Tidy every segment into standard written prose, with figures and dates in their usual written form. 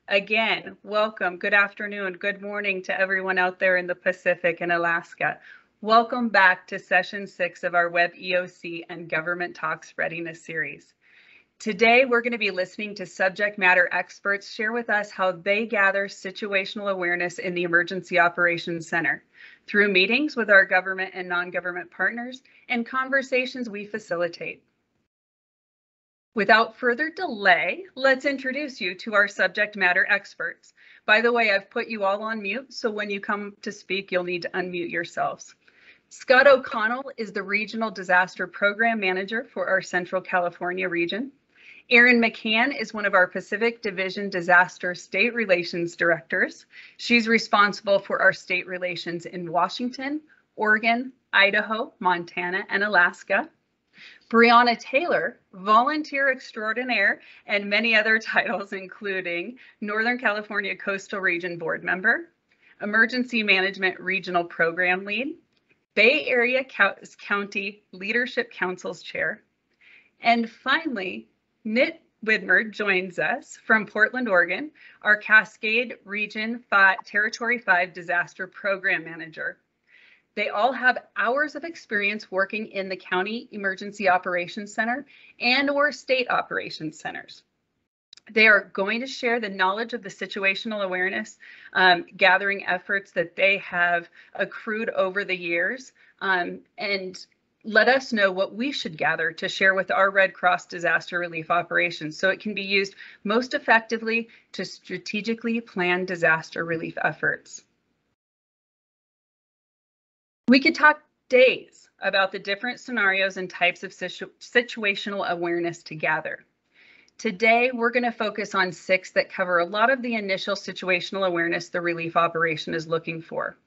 Again, welcome, good afternoon, good morning to everyone out there in the Pacific and Alaska. Welcome back to session 6 of our Web EOC and Government Talks Readiness series. Today, we're going to be listening to subject matter experts share with us how they gather situational awareness in the Emergency Operations Center through meetings with our government and non-government partners and conversations we facilitate. Without further delay, let's introduce you to our subject matter experts. By the way, I've put you all on mute, so when you come to speak, you'll need to unmute yourselves. Scott O'Connell is the Regional Disaster Program Manager for our Central California region. Erin McCann is one of our Pacific Division Disaster State Relations Directors. She's responsible for our state relations in Washington, Oregon, Idaho, Montana, and Alaska. Brianna Taylor, volunteer extraordinaire, and many other titles, including Northern California Coastal Region Board Member, Emergency Management Regional Program Lead, Bay Area County Leadership Council's Chair, and finally, Nick Widmer joins us from Portland, Oregon, our Cascade Region 5, Territory 5 Disaster Program Manager. They all have hours of experience working in the County Emergency Operations Center and/or state operations centers. They are going to share the knowledge of the situational awareness gathering efforts that they have accrued over the years and let us know what we should gather to share with our Red Cross disaster relief operations so it can be used most effectively to strategically plan disaster relief efforts. We could talk days about the different scenarios and types of situational awareness to gather. Today, we're going to focus on 6 that cover a lot of the initial situational awareness the relief operation is looking for.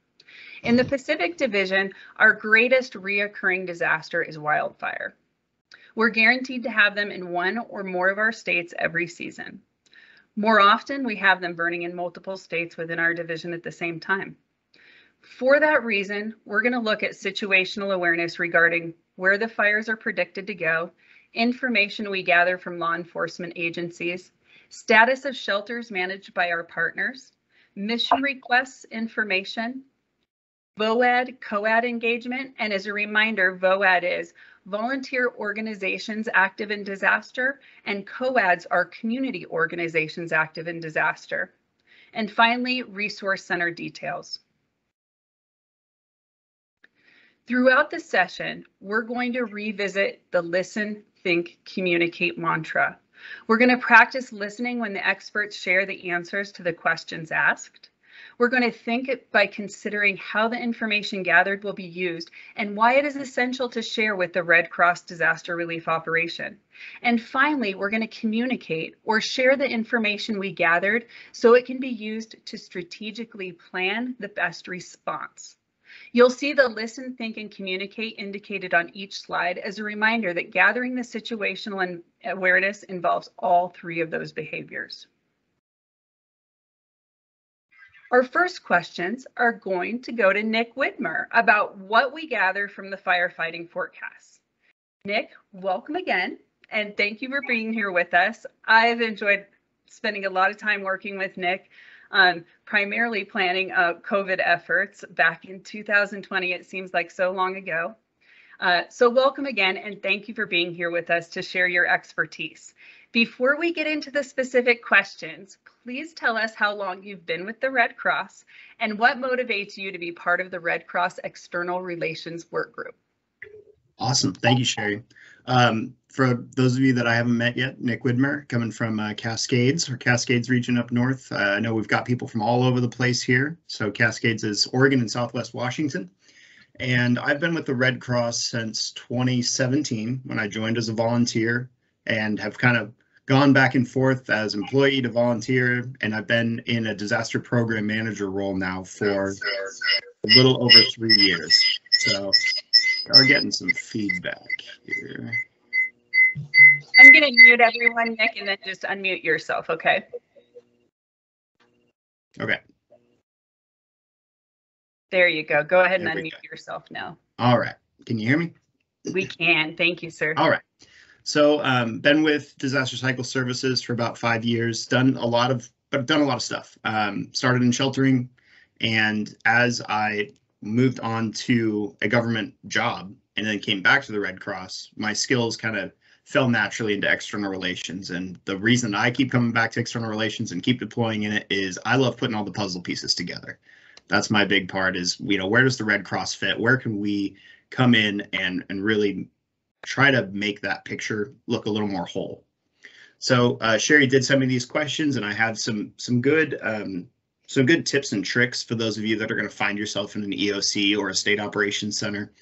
In the Pacific Division, our greatest reoccurring disaster is wildfire. We're guaranteed to have them in one or more of our states every season. More often, we have them burning in multiple states within our division at the same time. For that reason, we're going to look at situational awareness regarding where the fires are predicted to go, information we gather from law enforcement agencies, status of shelters managed by our partners, mission requests information, VOAD, COAD engagement, and as a reminder, VOAD is Volunteer Organizations Active in Disaster, and COADs are Community Organizations Active in Disaster. And finally, Resource Center details. Throughout the session, we're going to revisit the listen, think, communicate mantra. We're going to practice listening when the experts share the answers to the questions asked. We're going to think it by considering how the information gathered will be used and why it is essential to share with the Red Cross disaster relief operation. And finally, we're going to communicate or share the information we gathered so it can be used to strategically plan the best response. You'll see the listen, think, and communicate indicated on each slide as a reminder that gathering the situational awareness involves all 3 of those behaviors. Our first questions are going to go to Nick Widmer about what we gather from the firefighting forecasts. Nick, welcome again, and thank you for being here with us. I've enjoyed spending a lot of time working with Nick, primarily planning COVID efforts back in 2020. It seems like so long ago. So welcome again, and thank you for being here with us to share your expertise. Before we get into the specific questions, please tell us how long you've been with the Red Cross and what motivates you to be part of the Red Cross External Relations Work Group. Awesome. Thank you, Sherry. For those of you that I haven't met yet, Nick Widmer, coming from Cascades, or Cascades region up north. I know we've got people from all over the place here. So Cascades is Oregon and Southwest Washington. And I've been with the Red Cross since 2017 when I joined as a volunteer and have kind of gone back and forth as employee to volunteer. And I've been in a disaster program manager role now for a little over 3 years. So we're getting some feedback here. I'm going to mute everyone, Nick, and then just unmute yourself, okay? Okay. There you go. Go ahead and unmute yourself now. All right. Can you hear me? We can. Thank you, sir. All right. So been with Disaster Cycle Services for about 5 years, done a lot of I've done a lot of stuff. Started in sheltering, and as I moved on to a government job and then came back to the Red Cross, my skills kind of fell naturally into external relations. And the reason I keep coming back to external relations and keep deploying in it is I love putting all the puzzle pieces together. That's my big part is, where does the Red Cross fit? Where can we come in and really try to make that picture look a little more whole? So Sherry did send me these questions, and I have some good tips and tricks for those of you that are going to find yourself in an EOC or a state operations center.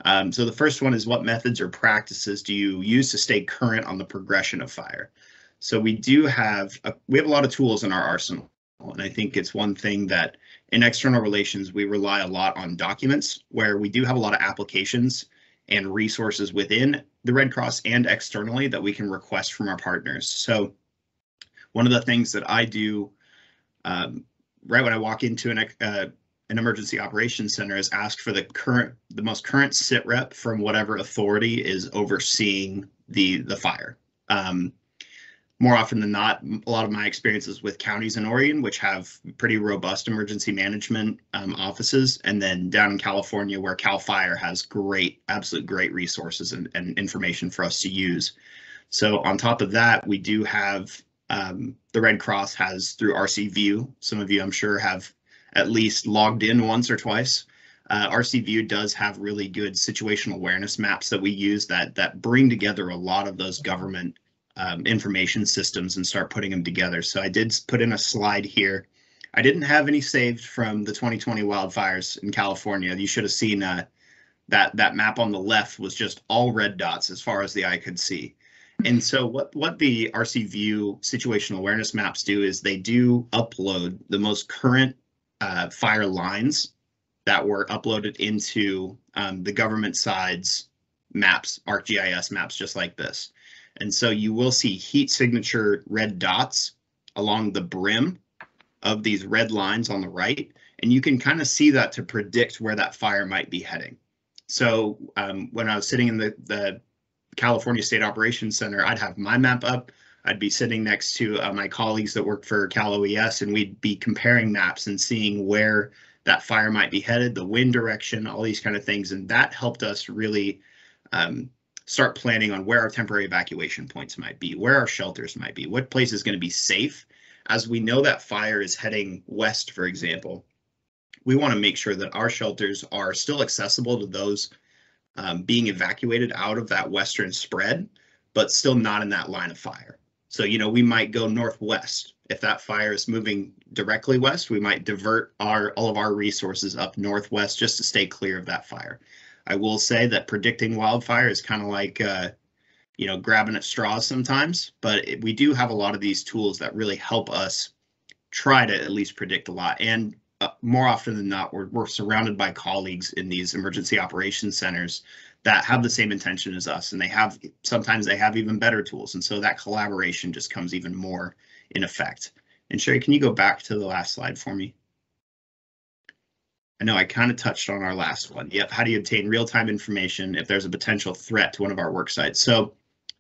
So the first one is, what methods or practices do you use to stay current on the progression of fire? So we have a lot of tools in our arsenal, and I think it's one thing that in external relations we rely a lot on documents, where we do have a lot of applications and resources within the Red Cross and externally that we can request from our partners. So one of the things that I do right when I walk into an emergency operations center is ask for the most current sit rep from whatever authority is overseeing the fire. More often than not, a lot of my experiences with counties in Oregon, which have pretty robust emergency management offices, and then down in California, where CAL FIRE has absolute great resources and information for us to use. So on top of that, we do have the Red Cross has through RC View. Some of you, I'm sure, have at least logged in once or twice. RC View does have really good situational awareness maps that we use that bring together a lot of those government information systems and start putting them together. So I did put in a slide here. I didn't have any saved from the 2020 wildfires in California. You should have seen that map on the left was just all red dots as far as the eye could see. And so what the RC View situational awareness maps do is they do upload the most current fire lines that were uploaded into the government side's maps, ArcGIS maps, just like this. And so you will see heat signature red dots along the brim of these red lines on the right, and you can kind of see that to predict where that fire might be heading. So when I was sitting in the California State Operations Center, I'd have my map up. I'd be sitting next to my colleagues that work for Cal OES, and we'd be comparing maps and seeing where that fire might be headed, the wind direction, all these kind of things. And that helped us really start planning on where our temporary evacuation points might be, where our shelters might be, what place is going to be safe. As we know that fire is heading west, for example, we want to make sure that our shelters are still accessible to those being evacuated out of that western spread, but still not in that line of fire. So, we might go northwest. If that fire is moving directly west, we might divert all of our resources up northwest just to stay clear of that fire. I will say that predicting wildfire is kind of like, grabbing at straws sometimes, but we do have a lot of these tools that really help us try to at least predict a lot. And more often than not, we're surrounded by colleagues in these emergency operations centers that have the same intention as us, and sometimes they have even better tools. And so that collaboration just comes even more in effect. And Sherry, can you go back to the last slide for me? I know I kind of touched on our last one. Yep. How do you obtain real-time information if there's a potential threat to one of our work sites? So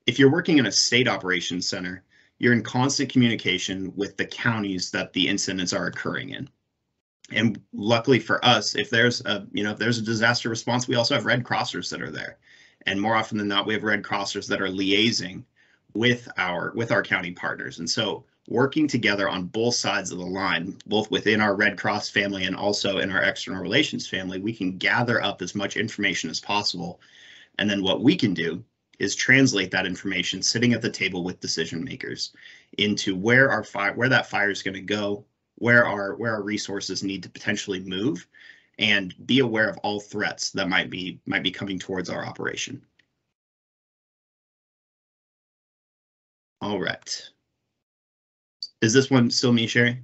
if you're working in a state operations center, you're in constant communication with the counties that the incidents are occurring in. And luckily for us, if there's a disaster response, we also have Red Crossers that are there. And more often than not, we have Red Crossers that are liaising with our county partners. And so working together on both sides of the line, both within our Red Cross family and also in our external relations family, we can gather up as much information as possible. And then what we can do is translate that information sitting at the table with decision makers into where that fire is going to go, where our resources need to potentially move, and be aware of all threats that might be coming towards our operation. All right. Is this one still me, Sherry?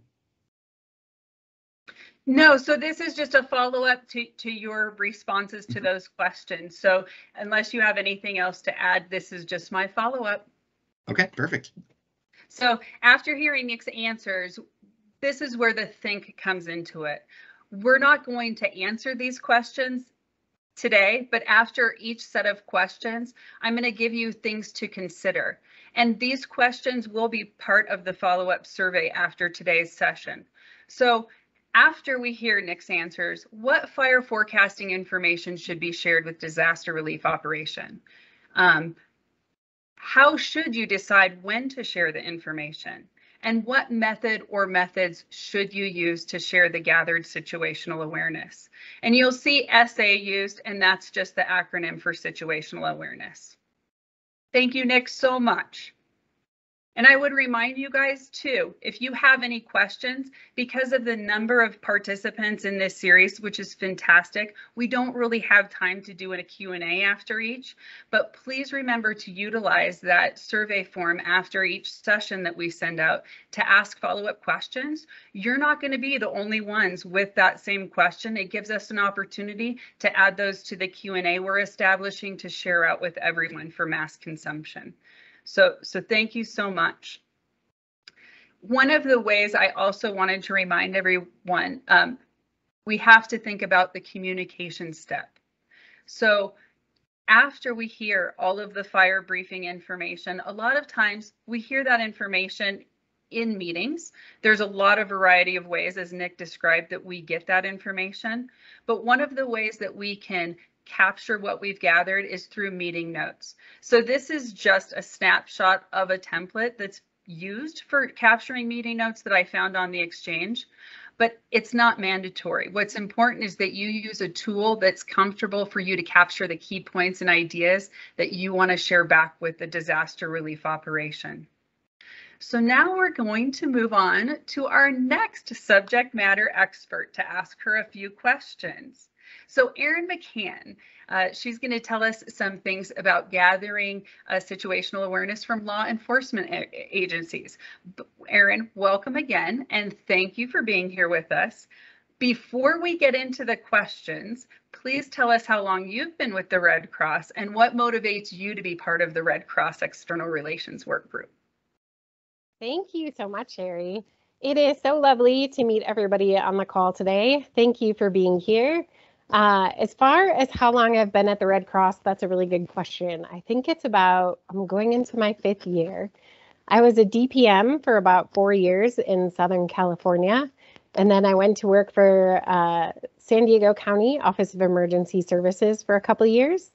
No, so this is just a follow-up to your responses to those questions. So unless you have anything else to add, this is just my follow-up. Okay, perfect. So after hearing Nick's answers, this is where the think comes into it. We're not going to answer these questions today, but after each set of questions, I'm going to give you things to consider. And these questions will be part of the follow-up survey after today's session. So after we hear Nick's answers, what fire forecasting information should be shared with disaster relief operation? How should you decide when to share the information? And what method or methods should you use to share the gathered situational awareness? And you'll see SA used, and that's just the acronym for situational awareness. Thank you, Nick, so much. And I would remind you guys too, if you have any questions, because of the number of participants in this series, which is fantastic, we don't really have time to do a Q&A after each, but please remember to utilize that survey form after each session that we send out to ask follow-up questions. You're not going to be the only ones with that same question. It gives us an opportunity to add those to the Q&A we're establishing to share out with everyone for mass consumption. So thank you so much. One of the ways I also wanted to remind everyone, we have to think about the communication step. So after we hear all of the fire briefing information, a lot of times we hear that information in meetings. There's a lot of variety of ways, as Nick described, that we get that information. But one of the ways that we can capture what we've gathered is through meeting notes. So this is just a snapshot of a template that's used for capturing meeting notes that I found on the Exchange, but it's not mandatory. What's important is that you use a tool that's comfortable for you to capture the key points and ideas that you want to share back with the disaster relief operation. So now we're going to move on to our next subject matter expert to ask her a few questions. So Erin McCann, she's going to tell us some things about gathering situational awareness from law enforcement agencies. Erin, welcome again, and thank you for being here with us. Before we get into the questions, please tell us how long you've been with the Red Cross and what motivates you to be part of the Red Cross External Relations Work Group. Thank you so much, Sherry. It is so lovely to meet everybody on the call today. Thank you for being here. As far as how long I've been at the Red Cross, that's a really good question. I think it's I'm going into my 5th year. I was a DPM for about 4 years in Southern California, and then I went to work for San Diego County Office of Emergency Services for a couple of years.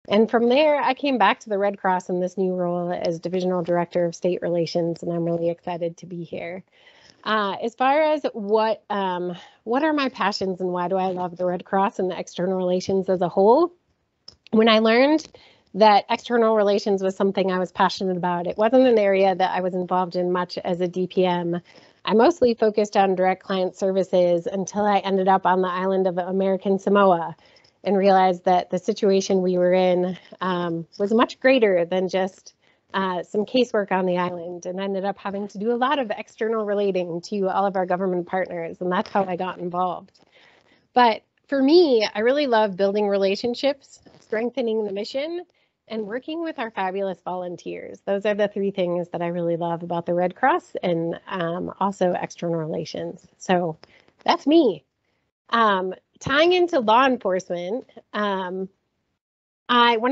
And from there, I came back to the Red Cross in this new role as Divisional Director of State Relations, and I'm really excited to be here. As far as what are my passions and why do I love the Red Cross and the external relations as a whole, when I learned that external relations was something I was passionate about, it wasn't an area that I was involved in much as a DPM. I mostly focused on direct client services until I ended up on the island of American Samoa and realized that the situation we were in was much greater than just some casework on the island, and ended up having to do a lot of external relating to all of our government partners, and that's how I got involved. But for me, I really love building relationships, strengthening the mission, and working with our fabulous volunteers. Those are the 3 things that I really love about the Red Cross and also external relations. So that's me. Tying into law enforcement, one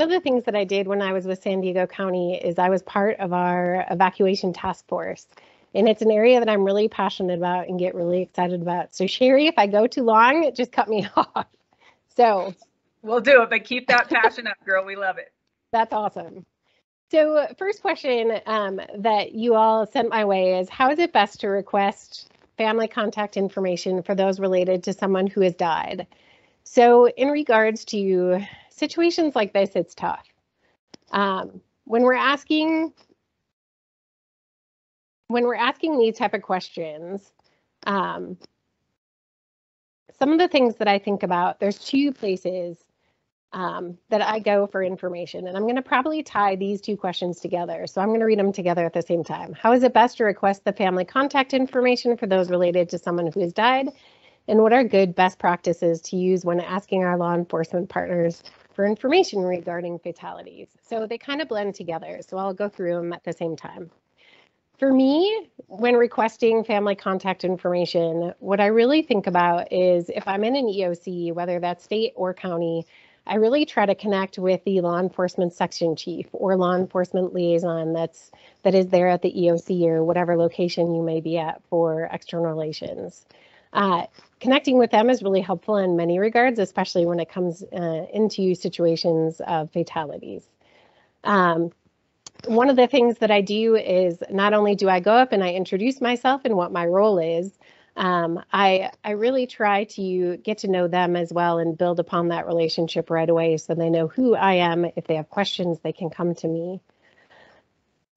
of the things that I did when I was with San Diego County is I was part of our evacuation task force. And it's an area that I'm really passionate about and get really excited about. So Sherry, if I go too long, just cut me off. So we'll do it, but keep that passion up, girl. We love it. That's awesome. So first question that you all sent my way is, how is it best to request family contact information for those related to someone who has died? So in regards to situations like this, it's tough. When we're asking these type of questions, some of the things that I think about, there's 2 places that I go for information, and I'm going to probably tie these 2 questions together. So I'm going to read them together at the same time. How is it best to request the family contact information for those related to someone who has died? And what are good best practices to use when asking our law enforcement partners for information regarding fatalities? So they kind of blend together. So I'll go through them at the same time. For me, when requesting family contact information, what I really think about is if I'm in an EOC, whether that's state or county, I really try to connect with the law enforcement section chief or law enforcement liaison that is there at the EOC or whatever location you may be at for external relations. Connecting with them is really helpful in many regards, especially when it comes into situations of fatalities. One of the things that I do is not only do I go up and I introduce myself and what my role is, I really try to get to know them as well and build upon that relationship right away so they know who I am. If they have questions, they can come to me.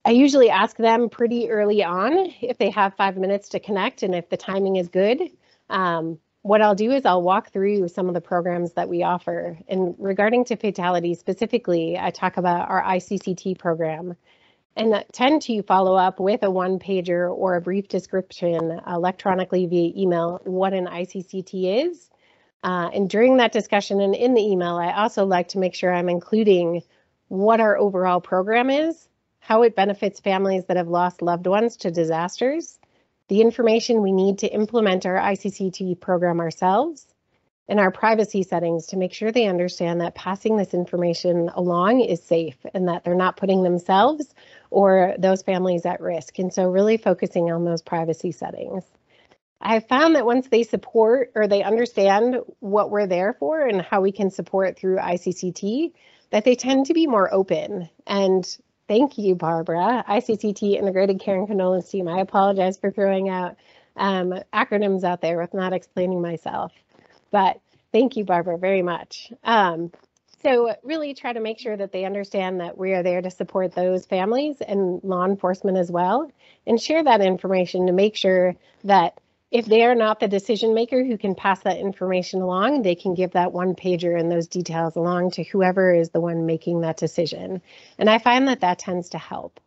I usually ask them pretty early on if they have 5 minutes to connect and if the timing is good. What I'll do is I'll walk through some of the programs that we offer. And regarding to fatalities specifically, I talk about our ICCT program and tend to follow up with a one-pager or a brief description electronically via email what an ICCT is. And during that discussion and in the email, I also like to make sure I'm including what our overall program is, how it benefits families that have lost loved ones to disasters, the information we need to implement our ICCT program ourselves, and our privacy settings to make sure they understand that passing this information along is safe and that they're not putting themselves or those families at risk. And so really focusing on those privacy settings. I've found that once they support or they understand what we're there for and how we can support through ICCT, that they tend to be more open. And thank you, Barbara, ICCT, Integrated Care and Condolence Team. I apologize for throwing out acronyms out there with not explaining myself. But thank you, Barbara, very much. So really try to make sure that they understand that we are there to support those families and law enforcement as well, and share that information to make sure that if they are not the decision maker who can pass that information along, they can give that one pager and those details along to whoever is the one making that decision. And I find that that tends to help.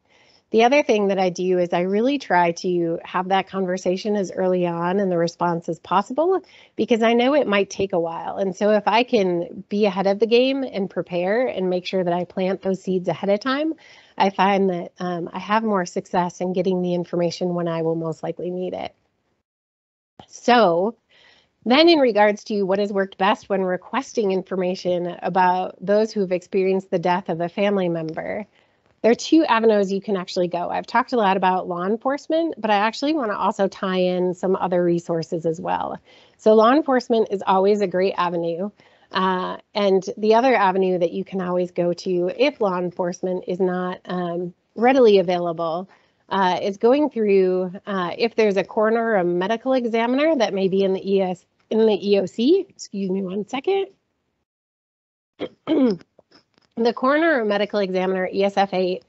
The other thing that I do is I really try to have that conversation as early on in the response as possible, because I know it might take a while. And so if I can be ahead of the game and prepare and make sure that I plant those seeds ahead of time, I find that I have more success in getting the information when I will most likely need it. So then in regards to what has worked best when requesting information about those who have experienced the death of a family member, there are two avenues you can actually go. I've talked a lot about law enforcement, but I actually want to also tie in some other resources as well. So law enforcement is always a great avenue. And the other avenue that you can always go to if law enforcement is not readily available is going through, if there's a coroner or a medical examiner that may be in the EOC, excuse me one second. The coroner or medical examiner, ESF8,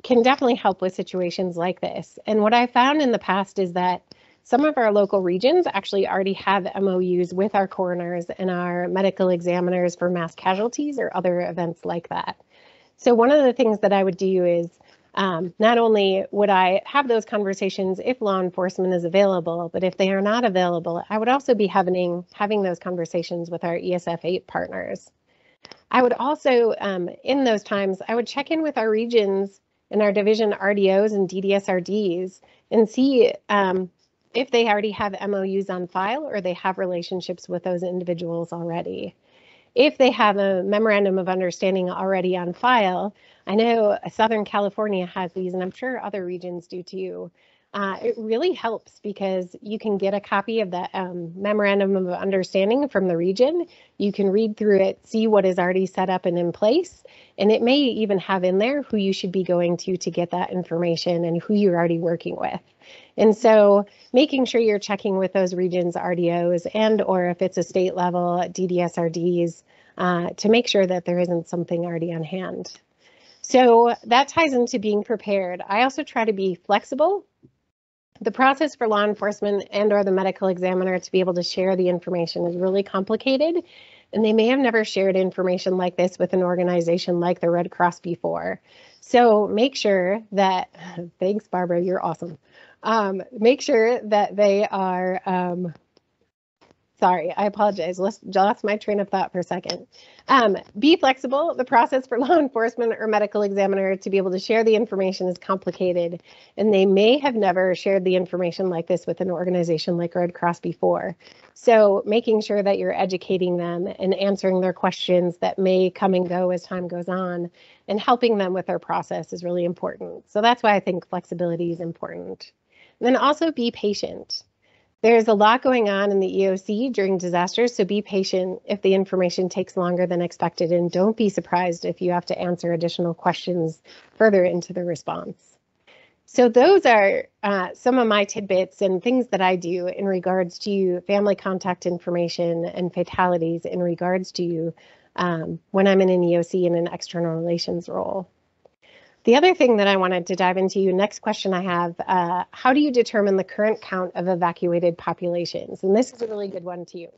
can definitely help with situations like this. And what I found in the past is that some of our local regions actually already have MOUs with our coroners and our medical examiners for mass casualties or other events like that. So one of the things that I would do is not only would I have those conversations if law enforcement is available, but if they are not available, I would also be having those conversations with our ESF8 partners. I would also, in those times, I would check in with our regions and our division RDOs and DDSRDs and see if they already have MOUs on file or they have relationships with those individuals already. If they have a memorandum of understanding already on file, I know Southern California has these, and I'm sure other regions do too. It really helps because you can get a copy of that memorandum of understanding from the region. You can read through it, see what is already set up and in place, and it may even have in there who you should be going to get that information and who you're already working with. And so making sure you're checking with those regions RDOs and or if it's a state level DDSRDs to make sure that there isn't something already on hand. So that ties into being prepared. I also try to be flexible. The process for law enforcement and or the medical examiner to be able to share the information is really complicated, and they may have never shared information like this with an organization like the Red Cross before. So make sure that, thanks Barbara, you're awesome. Make sure that they are Sorry, I apologize. Lost my train of thought for a second. Be flexible. The process for law enforcement or medical examiner to be able to share the information is complicated, and they may have never shared the information like this with an organization like Red Cross before. So making sure that you're educating them and answering their questions that may come and go as time goes on and helping them with their process is really important. So that's why I think flexibility is important. And then also be patient. There's a lot going on in the EOC during disasters, so be patient if the information takes longer than expected, and don't be surprised if you have to answer additional questions further into the response. So those are some of my tidbits and things that I do in regards to family contact information and fatalities in regards to when I'm in an EOC in an external relations role. The other thing that I wanted to dive into, next question I have, how do you determine the current count of evacuated populations? And this is a really good one too.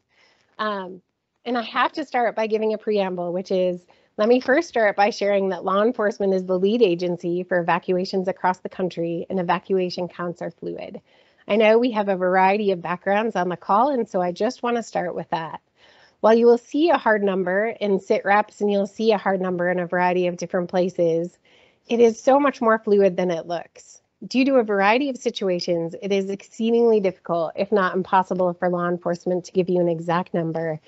And I have to start by giving a preamble, which is, let me first start by sharing that law enforcement is the lead agency for evacuations across the country, and evacuation counts are fluid. I know we have a variety of backgrounds on the call, and so I just want to start with that. While you will see a hard number in sit reps and you'll see a hard number in a variety of different places, it is so much more fluid than it looks. Due to a variety of situations, it is exceedingly difficult, if not impossible, for law enforcement to give you an exact number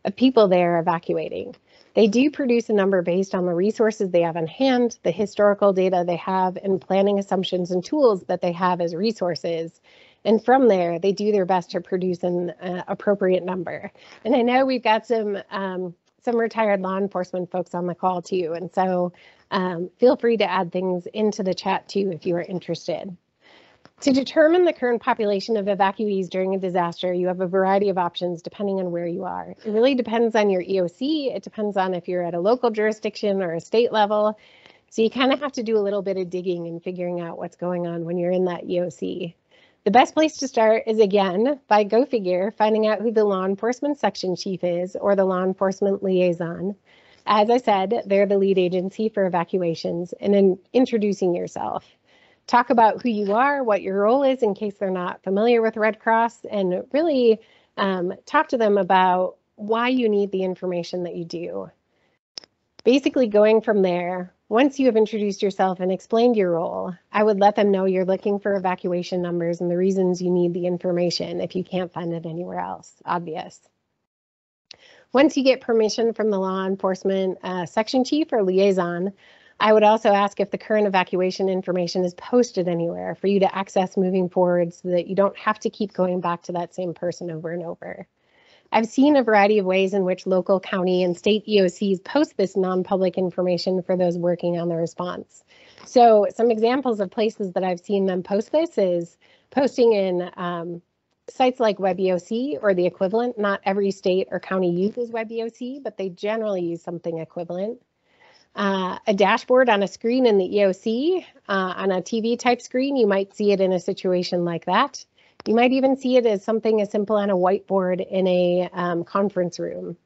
of people they are evacuating. They do produce a number based on the resources they have on hand, the historical data they have, and planning assumptions and tools that they have as resources. And from there, they do their best to produce an appropriate number. And I know we've got some retired law enforcement folks on the call too. And so feel free to add things into the chat too if you are interested. To determine the current population of evacuees during a disaster, you have a variety of options depending on where you are. It really depends on your EOC. It depends on if you're at a local jurisdiction or a state level. So you kind of have to do a little bit of digging and figuring out what's going on when you're in that EOC. The best place to start is, again, by go figure, finding out who the law enforcement section chief is or the law enforcement liaison. As I said, they're the lead agency for evacuations, and then introducing yourself. Talk about who you are, what your role is in case they're not familiar with Red Cross, and really talk to them about why you need the information that you do. Basically going from there, once you have introduced yourself and explained your role, I would let them know you're looking for evacuation numbers and the reasons you need the information if you can't find it anywhere else. Obvious. Once you get permission from the law enforcement section chief or liaison, I would also ask if the current evacuation information is posted anywhere for you to access moving forward so that you don't have to keep going back to that same person over and over. I've seen a variety of ways in which local, county, and state EOCs post this non-public information for those working on the response. So some examples of places that I've seen them post this is posting in sites like WebEOC or the equivalent. Not every state or county uses WebEOC, but they generally use something equivalent. A dashboard on a screen in the EOC, on a TV type screen, you might see it in a situation like that. You might even see it as something as simple on a whiteboard in a conference room.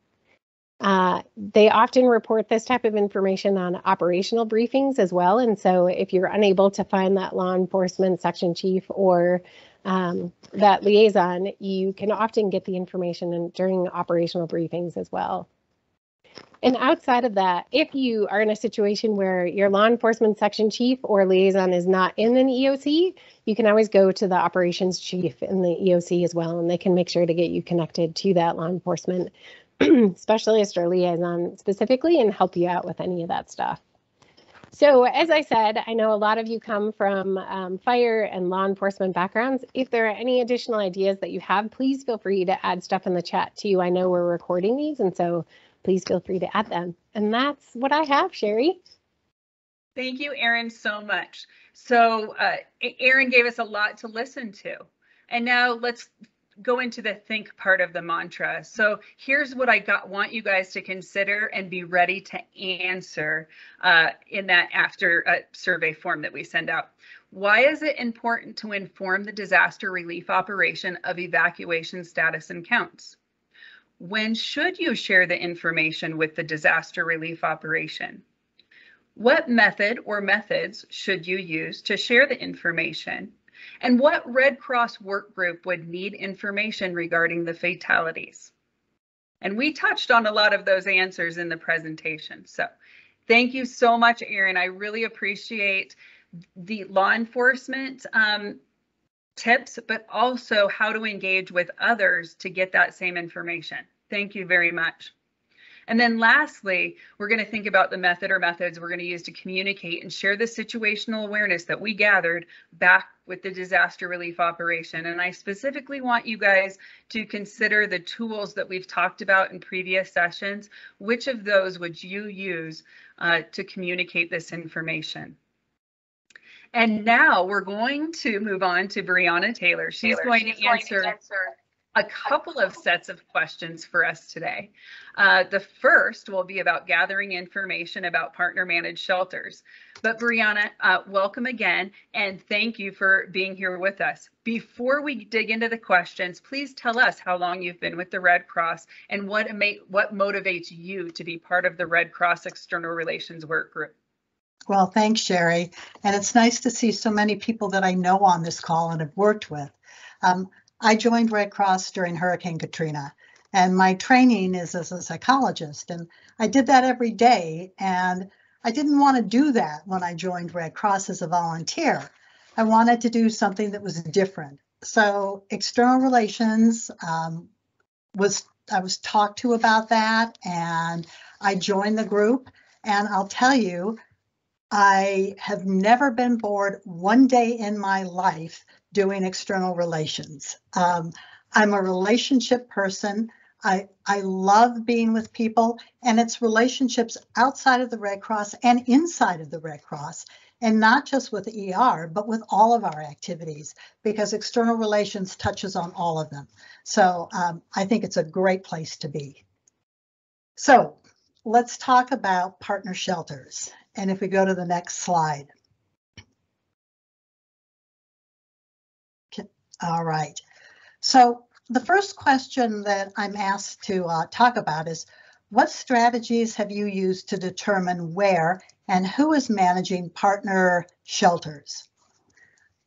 They often report this type of information on operational briefings as well. And so if you're unable to find that law enforcement section chief or that liaison, you can often get the information during operational briefings as well. And outside of that, if you are in a situation where your law enforcement section chief or liaison is not in an EOC, you can always go to the operations chief in the EOC as well, and they can make sure to get you connected to that law enforcement specialist or liaison specifically and help you out with any of that stuff. So as I said, I know a lot of you come from fire and law enforcement backgrounds. If there are any additional ideas that you have, please feel free to add stuff in the chat too. I know we're recording these, and so please feel free to add them. And that's what I have, Sherry. Thank you, Erin, so much. So Erin gave us a lot to listen to. And now let's go into the think part of the mantra. So here's what I want you guys to consider and be ready to answer in that after survey form that we send out. Why is it important to inform the disaster relief operation of evacuation status and counts? When should you share the information with the disaster relief operation? What method or methods should you use to share the information? And what Red Cross work group would need information regarding the fatalities? And we touched on a lot of those answers in the presentation. So thank you so much, Erin. I really appreciate the law enforcement tips, but also how to engage with others to get that same information. Thank you very much. And then lastly, we're going to think about the method or methods we're going to use to communicate and share the situational awareness that we gathered back with the disaster relief operation. And I specifically want you guys to consider the tools that we've talked about in previous sessions. Which of those would you use to communicate this information? And now we're going to move on to Brianna Taylor. She's going to answer a couple of sets of questions for us today. The first will be about gathering information about partner managed shelters. But Brianna, welcome again, and thank you for being here with us. Before we dig into the questions, please tell us how long you've been with the Red Cross and what motivates you to be part of the Red Cross External Relations Work Group. Well, thanks, Sherry. And it's nice to see so many people that I know on this call and have worked with. I joined Red Cross during Hurricane Katrina, and my training is as a psychologist, and I did that every day, and I didn't want to do that when I joined Red Cross as a volunteer. I wanted to do something that was different. So external relations, I was talked to about that, and I joined the group, and I'll tell you, I have never been bored one day in my life doing external relations. I'm a relationship person. I love being with people, and it's relationships outside of the Red Cross and inside of the Red Cross, and not just with ER, but with all of our activities, because external relations touches on all of them. So I think it's a great place to be. So let's talk about partner shelters. And if we go to the next slide. All right. So the first question that I'm asked to talk about is, what strategies have you used to determine where and who is managing partner shelters?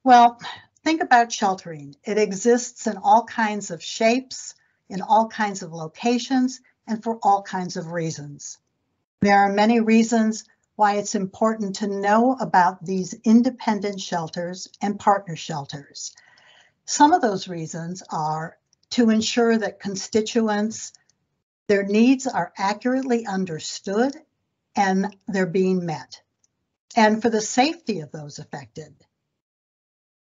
Well, think about sheltering. It exists in all kinds of shapes, in all kinds of locations, and for all kinds of reasons. There are many reasons why it's important to know about these independent shelters and partner shelters. Some of those reasons are to ensure that constituents, their needs are accurately understood and they're being met, and for the safety of those affected.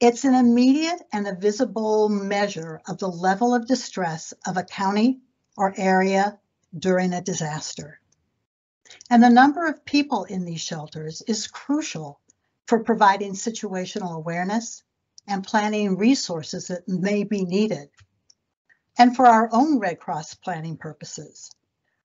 It's an immediate and a visible measure of the level of distress of a county or area during a disaster. And the number of people in these shelters is crucial for providing situational awareness and planning resources that may be needed. And for our own Red Cross planning purposes,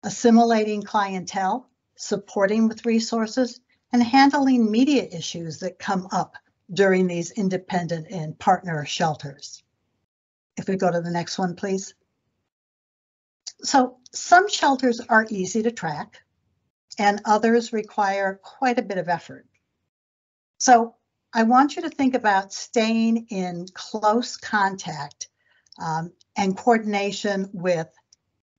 assimilating clientele, supporting with resources, and handling media issues that come up during these independent and partner shelters. If we go to the next one, please. So some shelters are easy to track, and others require quite a bit of effort. So I want you to think about staying in close contact and coordination with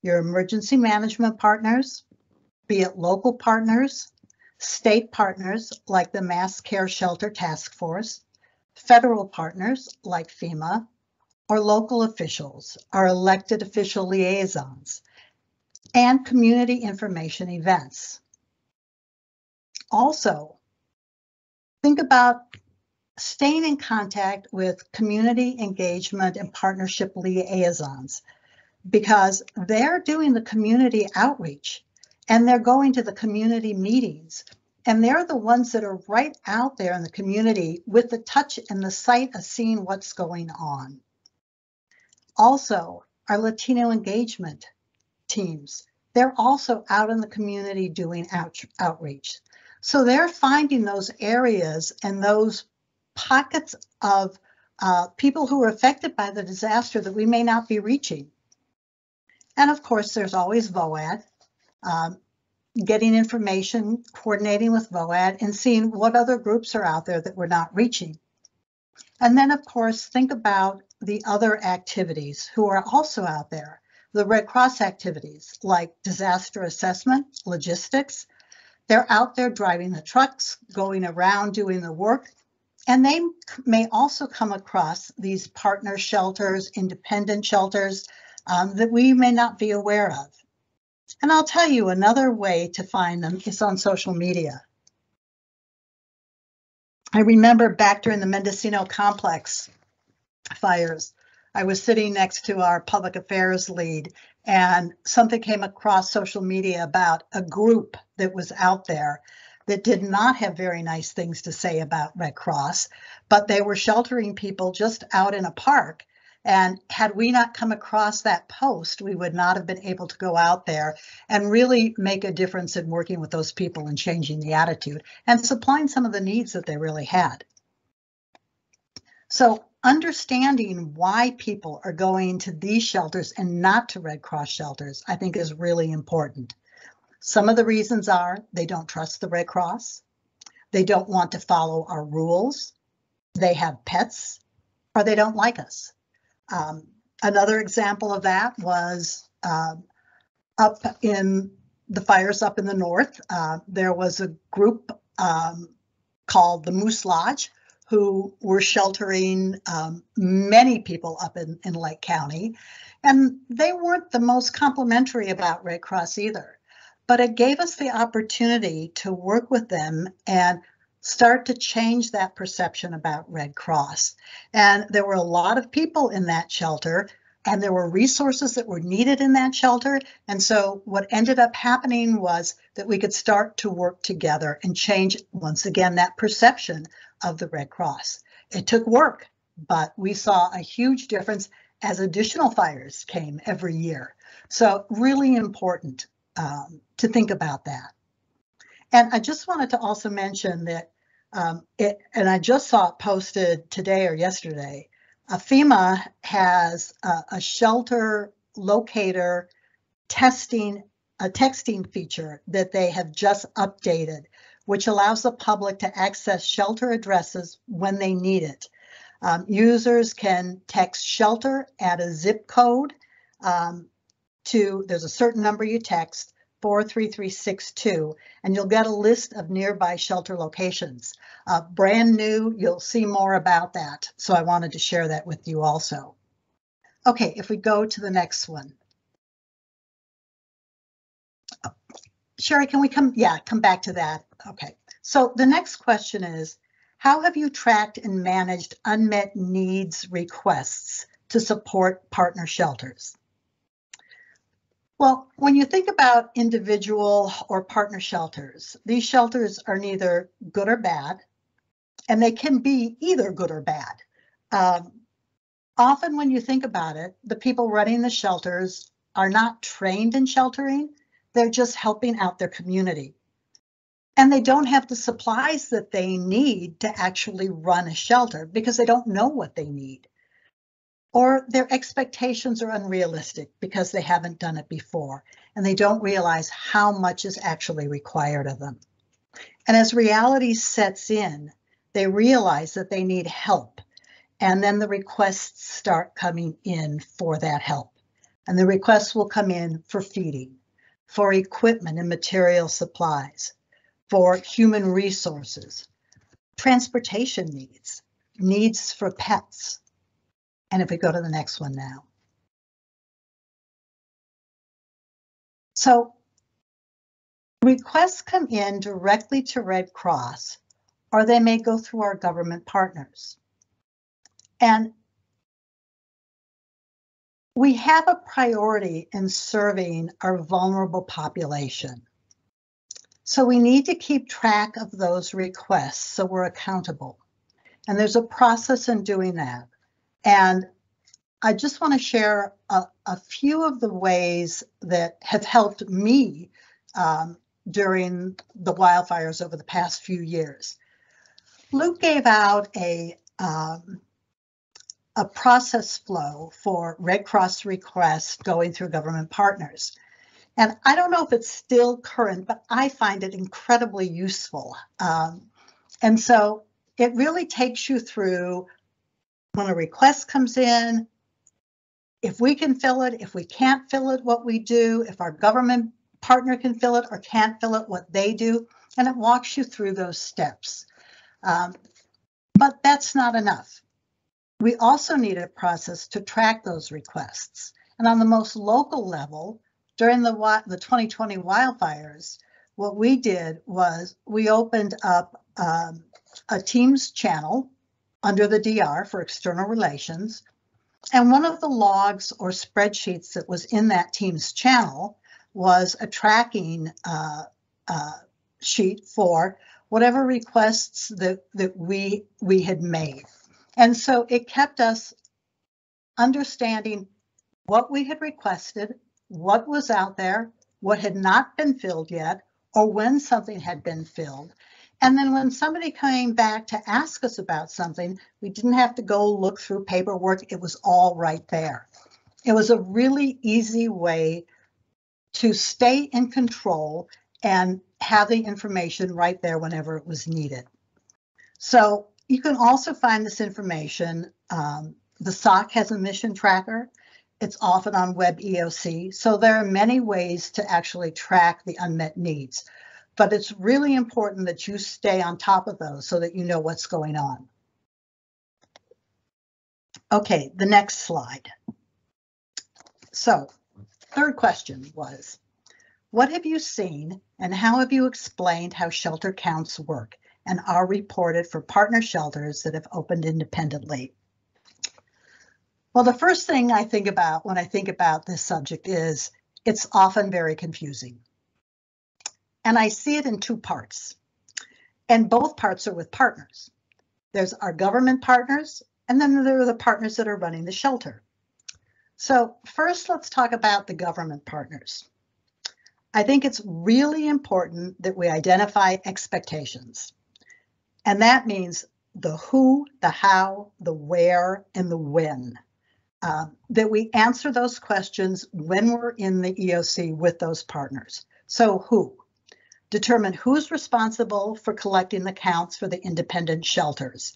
your emergency management partners, be it local partners, state partners like the Mass Care Shelter Task Force, federal partners like FEMA, or local officials, our elected official liaisons, and community information events. Also, think about staying in contact with community engagement and partnership liaisons, because they're doing the community outreach and they're going to the community meetings, and they're the ones that are right out there in the community with the touch and the sight of seeing what's going on. Also, our Latino engagement teams, they're also out in the community doing outreach. So they're finding those areas and those pockets of people who are affected by the disaster that we may not be reaching. And of course, there's always VOAD, getting information, coordinating with VOAD, and seeing what other groups are out there that we're not reaching. And then, of course, think about the other activities who are also out there. The Red Cross activities like disaster assessment, logistics. They're out there driving the trucks, going around doing the work. And they may also come across these partner shelters, independent shelters that we may not be aware of. And I'll tell you, another way to find them is on social media. I remember back during the Mendocino complex fires, I was sitting next to our public affairs lead, and something came across social media about a group that was out there that did not have very nice things to say about Red Cross, but they were sheltering people just out in a park. And had we not come across that post, we would not have been able to go out there and really make a difference in working with those people and changing the attitude and supplying some of the needs that they really had. So understanding why people are going to these shelters and not to Red Cross shelters, I think is really important. Some of the reasons are they don't trust the Red Cross, they don't want to follow our rules, they have pets, or they don't like us. Another example of that was up in the fires up in the north. There was a group called the Moose Lodge who were sheltering many people up in Lake County, and they weren't the most complimentary about Red Cross either. But it gave us the opportunity to work with them and start to change that perception about Red Cross. And there were a lot of people in that shelter, and there were resources that were needed in that shelter. And so what ended up happening was that we could start to work together and change, once again, that perception of the Red Cross. It took work, but we saw a huge difference as additional fires came every year. So really important to think about that. And I just wanted to also mention that and I just saw it posted today or yesterday, FEMA has a shelter locator texting feature that they have just updated, which allows the public to access shelter addresses when they need it. Users can text shelter at a zip code there's a certain number you text, 43362, and you'll get a list of nearby shelter locations. Brand new, you'll see more about that. So I wanted to share that with you also. Okay, if we go to the next one. Sherry, can we come back to that? Okay, so the next question is, how have you tracked and managed unmet needs requests to support partner shelters? Well, when you think about individual or partner shelters, these shelters are neither good or bad, and they can be either good or bad. Often when you think about it, the people running the shelters are not trained in sheltering, they're just helping out their community. And they don't have the supplies that they need to actually run a shelter because they don't know what they need. Or their expectations are unrealistic because they haven't done it before and they don't realize how much is actually required of them. And as reality sets in, they realize that they need help, and then the requests start coming in for that help. And the requests will come in for feeding, for equipment and material supplies, for human resources, transportation needs for pets. And if we go to the next one now. So requests come in directly to Red Cross, or they may go through our government partners. And we have a priority in serving our vulnerable population. So we need to keep track of those requests so we're accountable. And there's a process in doing that. And I just want to share a few of the ways that have helped me during the wildfires over the past few years. Luke gave out a process flow for Red Cross requests going through government partners. And I don't know if it's still current, but I find it incredibly useful. And so it really takes you through when a request comes in, if we can fill it, if we can't fill it, what we do, if our government partner can fill it or can't fill it, what they do, and it walks you through those steps. But that's not enough. We also need a process to track those requests. And on the most local level, during the 2020 wildfires, what we did was we opened up a Teams channel under the DR for external relations. And one of the logs or spreadsheets that was in that Teams channel was a tracking sheet for whatever requests that we had made. And so it kept us understanding what we had requested, what was out there, what had not been filled yet, or when something had been filled. And then when somebody came back to ask us about something, we didn't have to go look through paperwork. It was all right there. It was a really easy way to stay in control and have the information right there whenever it was needed. So you can also find this information. The SOC has a mission tracker. It's often on Web EOC. So there are many ways to actually track the unmet needs. But it's really important that you stay on top of those so that you know what's going on. Okay, the next slide. So, third question was, what have you seen and how have you explained how shelter counts work and are reported for partner shelters that have opened independently? Well, the first thing I think about when I think about this subject is it's often very confusing. And I see it in two parts. And both parts are with partners. There's our government partners, and then there are the partners that are running the shelter. So first, let's talk about the government partners. I think it's really important that we identify expectations. And that means the who, the how, the where, and the when. That we answer those questions when we're in the EOC with those partners. So who? Determine who's responsible for collecting the counts for the independent shelters,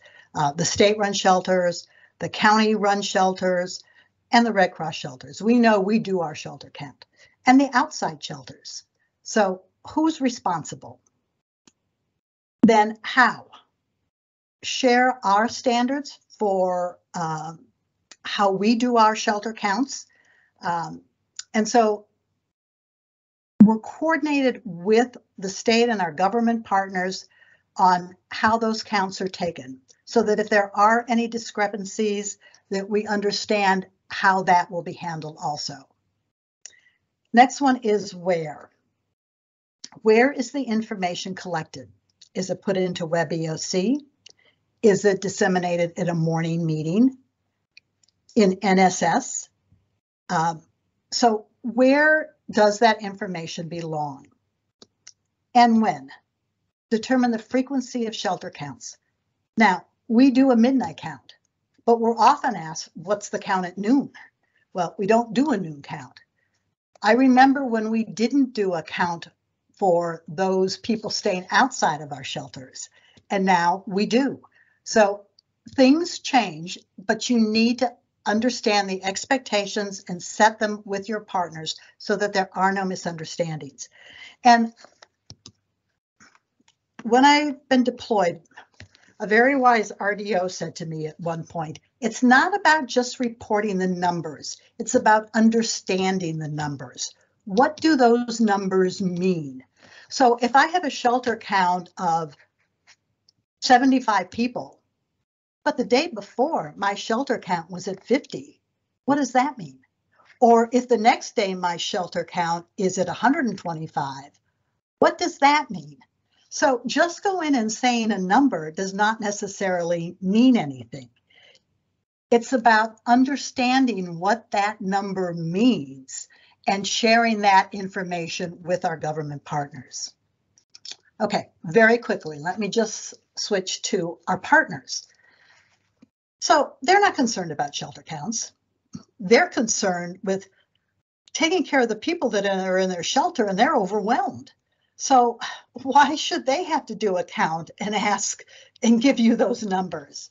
the state-run shelters, the county-run shelters, and the Red Cross shelters. We know we do our shelter count, and the outside shelters. So who's responsible? Then how? Share our standards for how we do our shelter counts. And so we're coordinated with the state and our government partners on how those counts are taken, so that if there are any discrepancies, that we understand how that will be handled also. Next one is where. Where is the information collected? Is it put into Web EOC? Is it disseminated at a morning meeting in NSS? So where does that information belong? And when? Determine the frequency of shelter counts. Now, we do a midnight count, but we're often asked, what's the count at noon? Well, we don't do a noon count. I remember when we didn't do a count for those people staying outside of our shelters, and now we do. So things change, but you need to understand the expectations and set them with your partners so that there are no misunderstandings. And when I've been deployed, a very wise RDO said to me at one point, it's not about just reporting the numbers, it's about understanding the numbers. What do those numbers mean? So if I have a shelter count of 75 people, but the day before my shelter count was at 50, what does that mean? Or if the next day my shelter count is at 125, what does that mean? So just go in and saying a number does not necessarily mean anything. It's about understanding what that number means and sharing that information with our government partners. Okay, very quickly, let me just switch to our partners. So they're not concerned about shelter counts. They're concerned with taking care of the people that are in their shelter, and they're overwhelmed. So why should they have to do a count and ask and give you those numbers?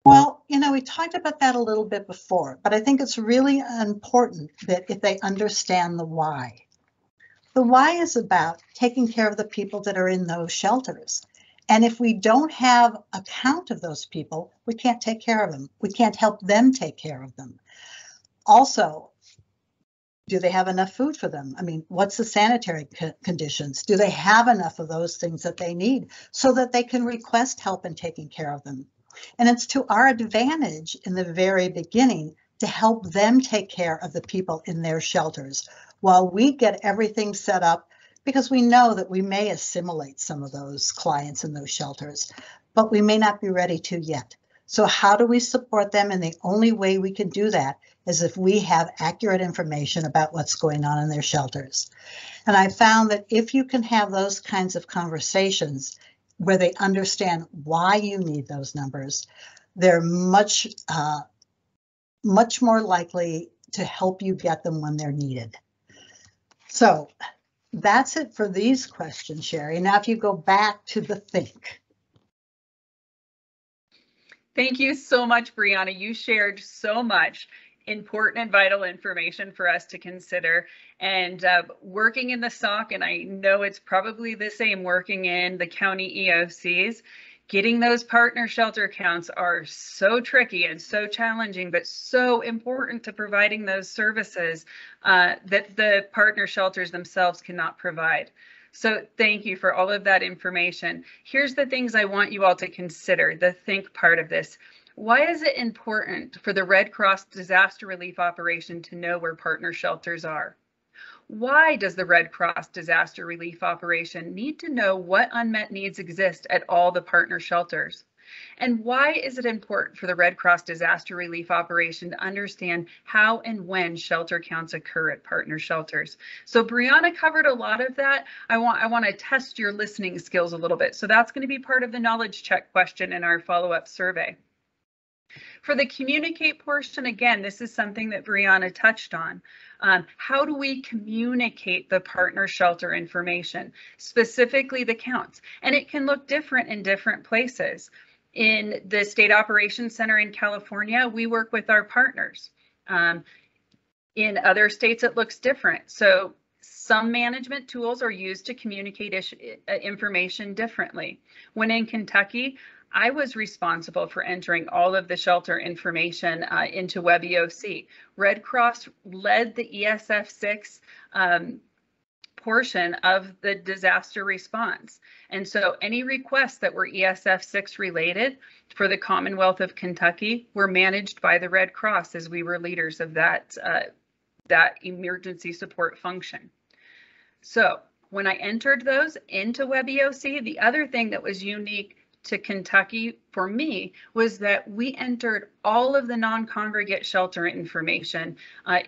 Well, we talked about that a little bit before, but I think it's really important that if they understand the why. The why is about taking care of the people that are in those shelters. And if we don't have a count of those people, we can't take care of them. We can't help them take care of them. Also, do they have enough food for them? I mean, what's the sanitary conditions? Do they have enough of those things that they need so that they can request help in taking care of them? And it's to our advantage in the very beginning to help them take care of the people in their shelters while we get everything set up, because we know that we may assimilate some of those clients in those shelters, but we may not be ready to yet. So how do we support them? And the only way we can do that is if we have accurate information about what's going on in their shelters. And I found that if you can have those kinds of conversations where they understand why you need those numbers, they're much more likely to help you get them when they're needed. So that's it for these questions, Sherry. Now, if you go back to the think. Thank you so much, Brianna. You shared so much important and vital information for us to consider. And working in the SOC, and I know it's probably the same working in the county EOCs, getting those partner shelter counts are so tricky and so challenging, but so important to providing those services that the partner shelters themselves cannot provide. So thank you for all of that information. Here's the things I want you all to consider, the think part of this. Why is it important for the Red Cross disaster relief operation to know where partner shelters are? Why does the Red Cross disaster relief operation need to know what unmet needs exist at all the partner shelters? And why is it important for the Red Cross disaster relief operation to understand how and when shelter counts occur at partner shelters? So Brianna covered a lot of that. I want to test your listening skills a little bit. So that's going to be part of the knowledge check question in our follow-up survey. For the communicate portion, again, this is something that Brianna touched on. How do we communicate the partner shelter information, specifically the counts? And it can look different in different places. In the State Operations Center in California, we work with our partners. In other states, it looks different. So some management tools are used to communicate information differently. When in Kentucky, I was responsible for entering all of the shelter information into Web EOC. Red Cross led the ESF6 portion of the disaster response. And so any requests that were ESF6 related for the Commonwealth of Kentucky were managed by the Red Cross as we were leaders of that emergency support function. So when I entered those into Web EOC, the other thing that was unique to Kentucky for me was that we entered all of the non-congregate shelter information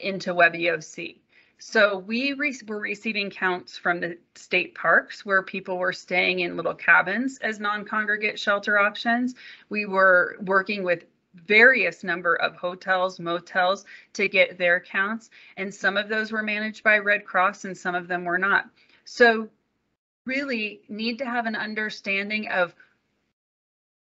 into Web EOC. So we were receiving counts from the state parks where people were staying in little cabins as non-congregate shelter options. We were working with various number of hotels, motels to get their counts, and some of those were managed by Red Cross and some of them were not. So really need to have an understanding of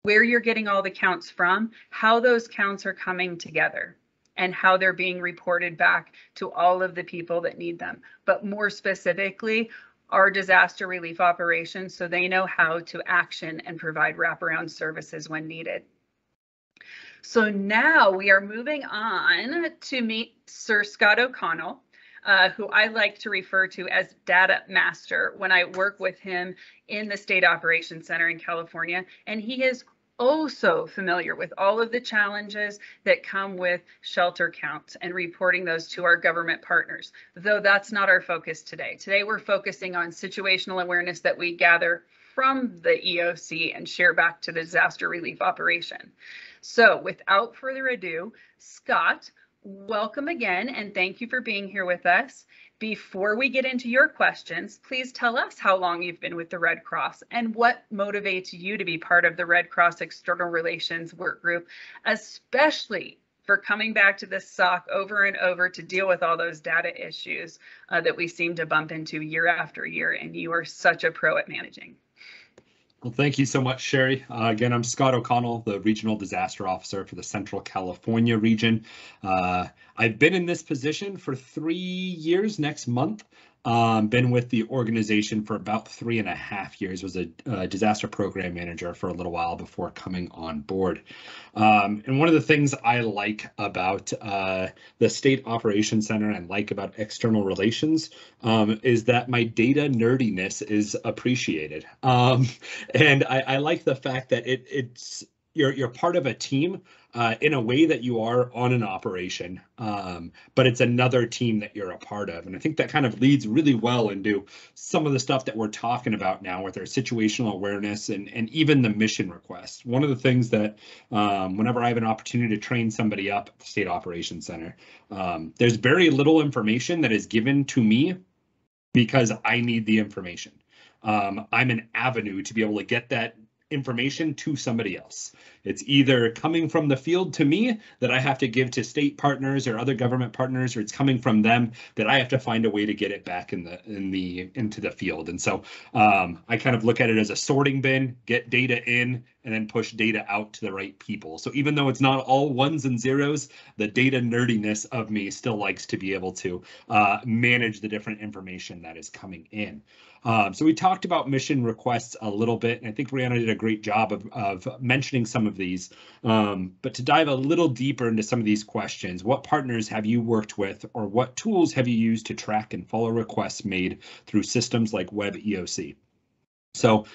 where you're getting all the counts from, how those counts are coming together, and how they're being reported back to all of the people that need them. But more specifically, our disaster relief operations, so they know how to action and provide wraparound services when needed. So now we are moving on to meet Sir Scott O'Connell, who I like to refer to as Data Master when I work with him in the State Operations Center in California. And he is oh so familiar with all of the challenges that come with shelter counts and reporting those to our government partners, though that's not our focus today. Today we're focusing on situational awareness that we gather from the EOC and share back to the disaster relief operation. So without further ado, Scott, welcome again and thank you for being here with us. Before we get into your questions, please tell us how long you've been with the Red Cross and what motivates you to be part of the Red Cross External Relations Work Group, especially for coming back to this SOC over and over to deal with all those data issues that we seem to bump into year after year, and you are such a pro at managing. Well, thank you so much, Sherry. Again, I'm Scott O'Connell, the Regional Disaster Officer for the Central California region. I've been in this position for 3 years next month. Been with the organization for about 3.5 years, was a disaster program manager for a little while before coming on board. And one of the things I like about the State Operations Center and like about external relations is that my data nerdiness is appreciated. And I like the fact that you're part of a team in a way that you are on an operation, but it's another team that you're a part of. And I think that kind of leads really well into some of the stuff that we're talking about now with our situational awareness and even the mission request. One of the things that whenever I have an opportunity to train somebody up at the State Operations Center, there's very little information that is given to me because I need the information. I'm an avenue to be able to get that information to somebody else. It's either coming from the field to me that I have to give to state partners or other government partners, or it's coming from them that I have to find a way to get it back into the field. And so I kind of look at it as a sorting bin, get data in, and then push data out to the right people. So even though it's not all ones and zeros, the data nerdiness of me still likes to be able to manage the different information that is coming in. So we talked about mission requests a little bit, and I think Brianna did a great job of mentioning some of these. But to dive a little deeper into some of these questions, what partners have you worked with, or what tools have you used to track and follow requests made through systems like Web EOC? So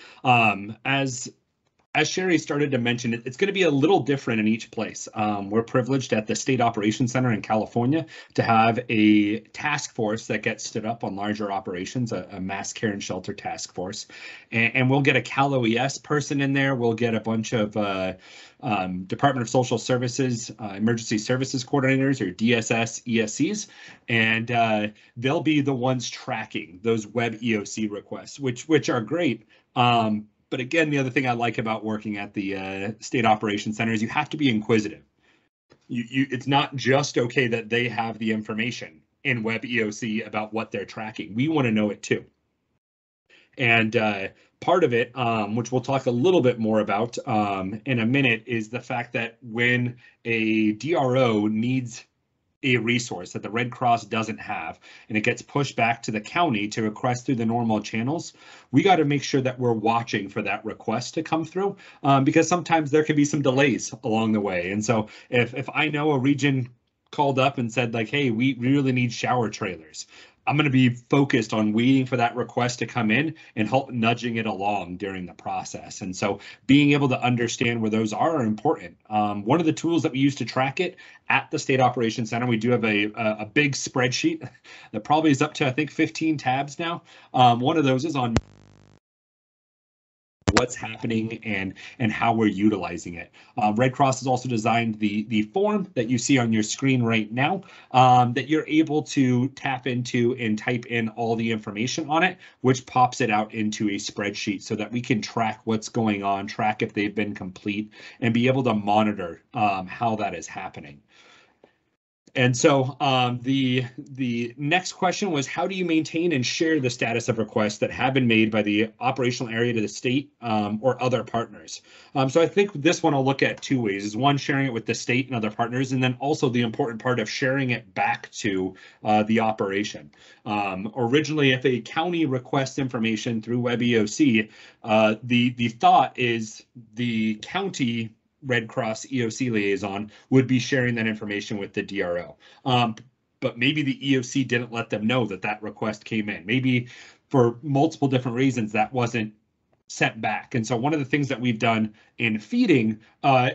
as Sherry started to mention, it's going to be a little different in each place. We're privileged at the State Operations Center in California to have a task force that gets stood up on larger operations, a mass care and shelter task force. And we'll get a Cal OES person in there. We'll get a bunch of Department of Social Services, Emergency Services Coordinators, or DSS ESCs, and they'll be the ones tracking those Web EOC requests, which are great. But again, the other thing I like about working at the State Operations Center is you have to be inquisitive. It's not just okay that they have the information in Web EOC about what they're tracking. We want to know it too. And part of it, which we'll talk a little bit more about in a minute, is the fact that when a DRO needs a resource that the Red Cross doesn't have, and it gets pushed back to the county to request through the normal channels, we got to make sure that we're watching for that request to come through, because sometimes there can be some delays along the way. And so if I know a region called up and said, like, hey, we really need shower trailers, I'm going to be focused on waiting for that request to come in and help nudging it along during the process. And so being able to understand where those are important. One of the tools that we use to track it at the State Operations Center, we do have a big spreadsheet that probably is up to, I think, 15 tabs now. One of those is on what's happening and how we're utilizing it. Red Cross has also designed the form that you see on your screen right now that you're able to tap into and type in all the information on it, which pops it out into a spreadsheet so that we can track what's going on, track if they've been complete, and be able to monitor how that is happening. And so the next question was, how do you maintain and share the status of requests that have been made by the operational area to the state or other partners? So I think this one I'll look at two ways. Is one, sharing it with the state and other partners, and then also the important part of sharing it back to the operation. Originally, if a county requests information through Web EOC, the thought is the county Red Cross EOC liaison would be sharing that information with the DRO. But maybe the EOC didn't let them know that that request came in. Maybe for multiple different reasons that wasn't sent back. And so one of the things that we've done in feeding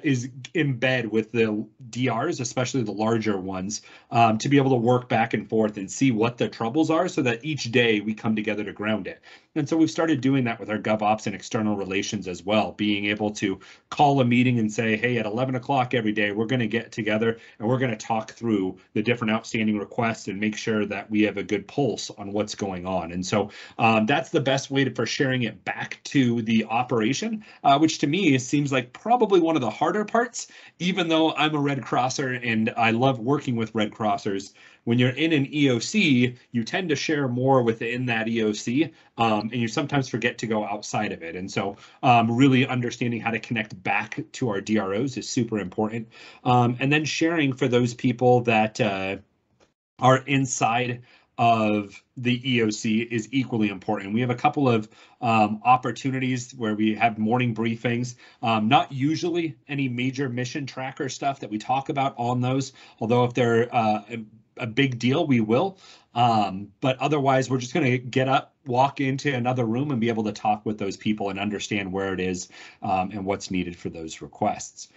is embed with the DRs, especially the larger ones, to be able to work back and forth and see what the troubles are so that each day we come together to ground it. And so we've started doing that with our GovOps and external relations as well, being able to call a meeting and say, hey, at 11 o'clock every day, we're going to get together and we're going to talk through the different outstanding requests and make sure that we have a good pulse on what's going on. And so that's the best way for sharing it back to into the operation, which to me seems like probably one of the harder parts, even though I'm a Red Crosser and I love working with Red Crossers. When you're in an EOC, you tend to share more within that EOC, and you sometimes forget to go outside of it. And so really understanding how to connect back to our DROs is super important. And then sharing for those people that are inside of the EOC is equally important. We have a couple of opportunities where we have morning briefings, not usually any major mission tracker stuff that we talk about on those, although if they're a big deal, we will. But otherwise, we're just going to get up, walk into another room and be able to talk with those people and understand where it is and what's needed for those requests.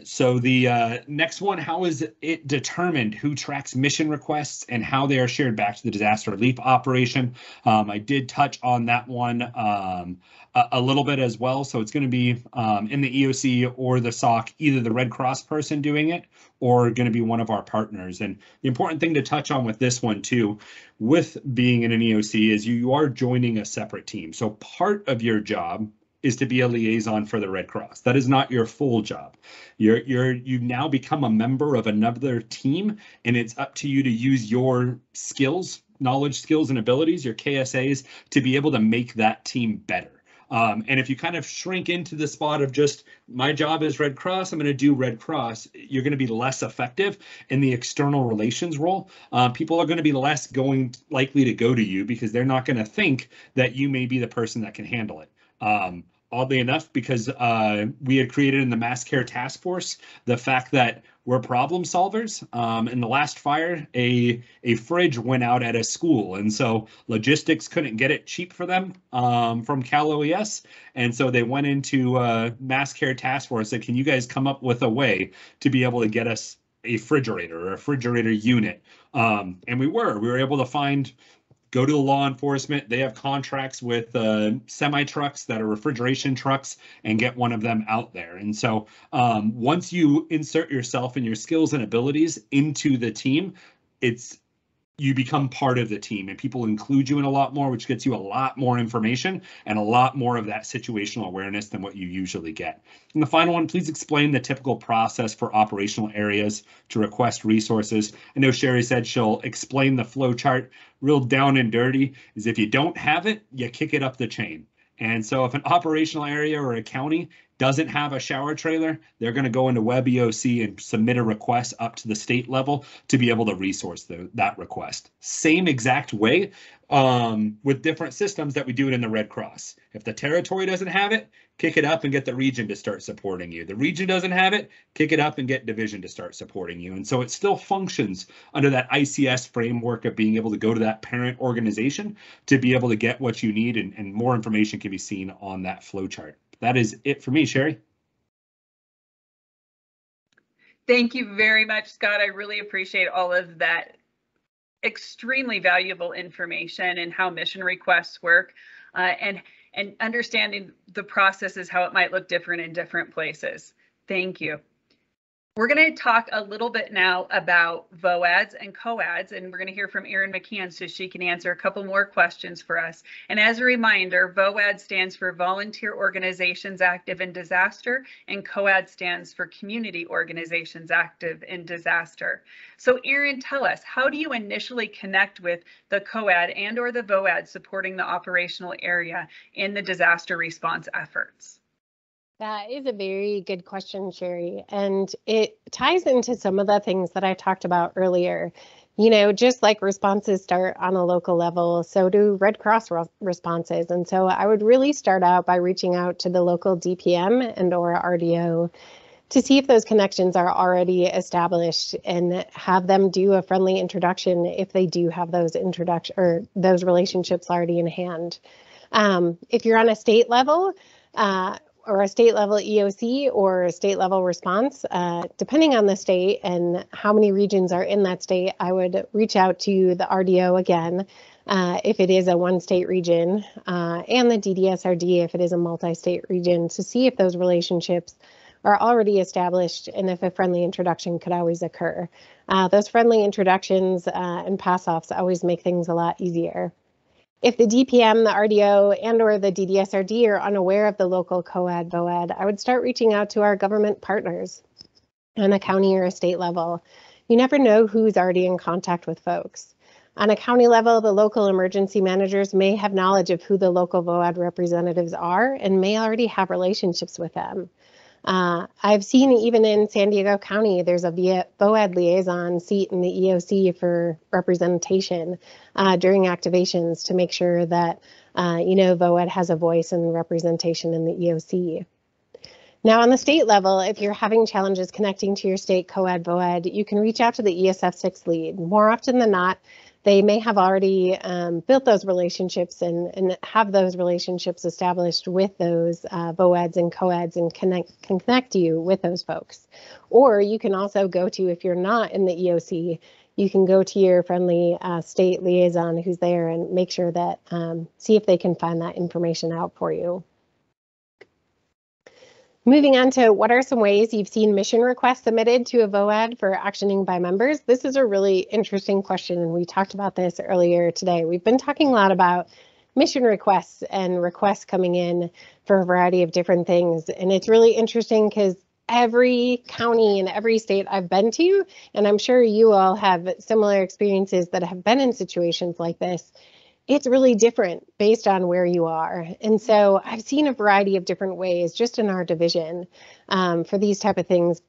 So the next one, how is it determined who tracks mission requests and how they are shared back to the disaster relief operation? I did touch on that one a little bit as well. So it's going to be in the EOC or the SOC, either the Red Cross person doing it or going to be one of our partners. And the important thing to touch on with this one too, with being in an EOC, is you are joining a separate team. So part of your job is to be a liaison for the Red Cross. That is not your full job. You now become a member of another team, and it's up to you to use your skills, knowledge, skills, and abilities, your KSAs, to be able to make that team better. And if you kind of shrink into the spot of just, my job is Red Cross, I'm going to do Red Cross, you're going to be less effective in the external relations role. People are going to be less likely to go to you because they're not going to think that you may be the person that can handle it. Oddly enough, because we had created in the mass care task force the fact that we're problem solvers. In the last fire, a fridge went out at a school, and so logistics couldn't get it cheap for them from Cal OES, and so they went into mass care task force and said, can you guys come up with a way to be able to get us a refrigerator or a refrigerator unit? And we were able to go to the law enforcement. They have contracts with semi trucks that are refrigeration trucks, and get one of them out there. And so once you insert yourself and your skills and abilities into the team, you become part of the team, and people include you in a lot more, which gets you a lot more information and a lot more of that situational awareness than what you usually get. And the final one, please explain the typical process for operational areas to request resources. I know Sherry said she'll explain the flow chart. Real down and dirty is, if you don't have it, you kick it up the chain. And so if an operational area or a county doesn't have a shower trailer, they're going to go into Web EOC and submit a request up to the state level to be able to resource that request. Same exact way with different systems that we do it in the Red Cross. If the territory doesn't have it, kick it up and get the region to start supporting you. The region doesn't have it, kick it up and get division to start supporting you. And so it still functions under that ICS framework of being able to go to that parent organization to be able to get what you need, and more information can be seen on that flow chart. That is it for me, Sherry. Thank you very much, Scott. I really appreciate all of that extremely valuable information and how mission requests work, and understanding the processes, how it might look different in different places. Thank you. We're going to talk a little bit now about VOADs and COADs, and we're going to hear from Erin McCann so she can answer a couple more questions for us. And as a reminder, VOAD stands for Volunteer Organizations Active in Disaster, and COAD stands for Community Organizations Active in Disaster. So Erin, tell us, how do you initially connect with the COAD and or the VOAD supporting the operational area in the disaster response efforts? That is a very good question, Sherry, and it ties into some of the things that I talked about earlier. You know, just like responses start on a local level, so do Red Cross responses. And so I would really start out by reaching out to the local DPM and or RDO to see if those connections are already established, and have them do a friendly introduction if they do have those those relationships already in hand. If you're on a state level, or a state level EOC or a state level response, depending on the state and how many regions are in that state, I would reach out to the RDO again, if it is a one state region, and the DDSRD if it is a multi-state region, to see if those relationships are already established and if a friendly introduction could always occur. Those friendly introductions and pass-offs always make things a lot easier. If the DPM, the RDO, and or the DDSRD are unaware of the local COAD, VOAD, I would start reaching out to our government partners on a county or a state level. You never know who's already in contact with folks. On a county level, the local emergency managers may have knowledge of who the local VOAD representatives are and may already have relationships with them. I've seen even in San Diego County, there's a VOAD liaison seat in the EOC for representation during activations to make sure that, VOAD has a voice and representation in the EOC. Now, on the state level, if you're having challenges connecting to your state COAD, VOAD, you can reach out to the ESF6 lead. More often than not, they may have already built those relationships and have those relationships established with those VOADs and COADs and can connect you with those folks. Or you can also go to, if you're not in the EOC, you can go to your friendly state liaison who's there and make sure that, see if they can find that information out for you. Moving on to what are some ways you've seen mission requests submitted to a VOAD for actioning by members? This is a really interesting question, and we talked about this earlier today. We've been talking a lot about mission requests and requests coming in for a variety of different things, and it's really interesting because every county and every state I've been to, and I'm sure you all have similar experiences that have been in situations like this, it's really different based on where you are. And so I've seen a variety of different ways just in our division for these type of things,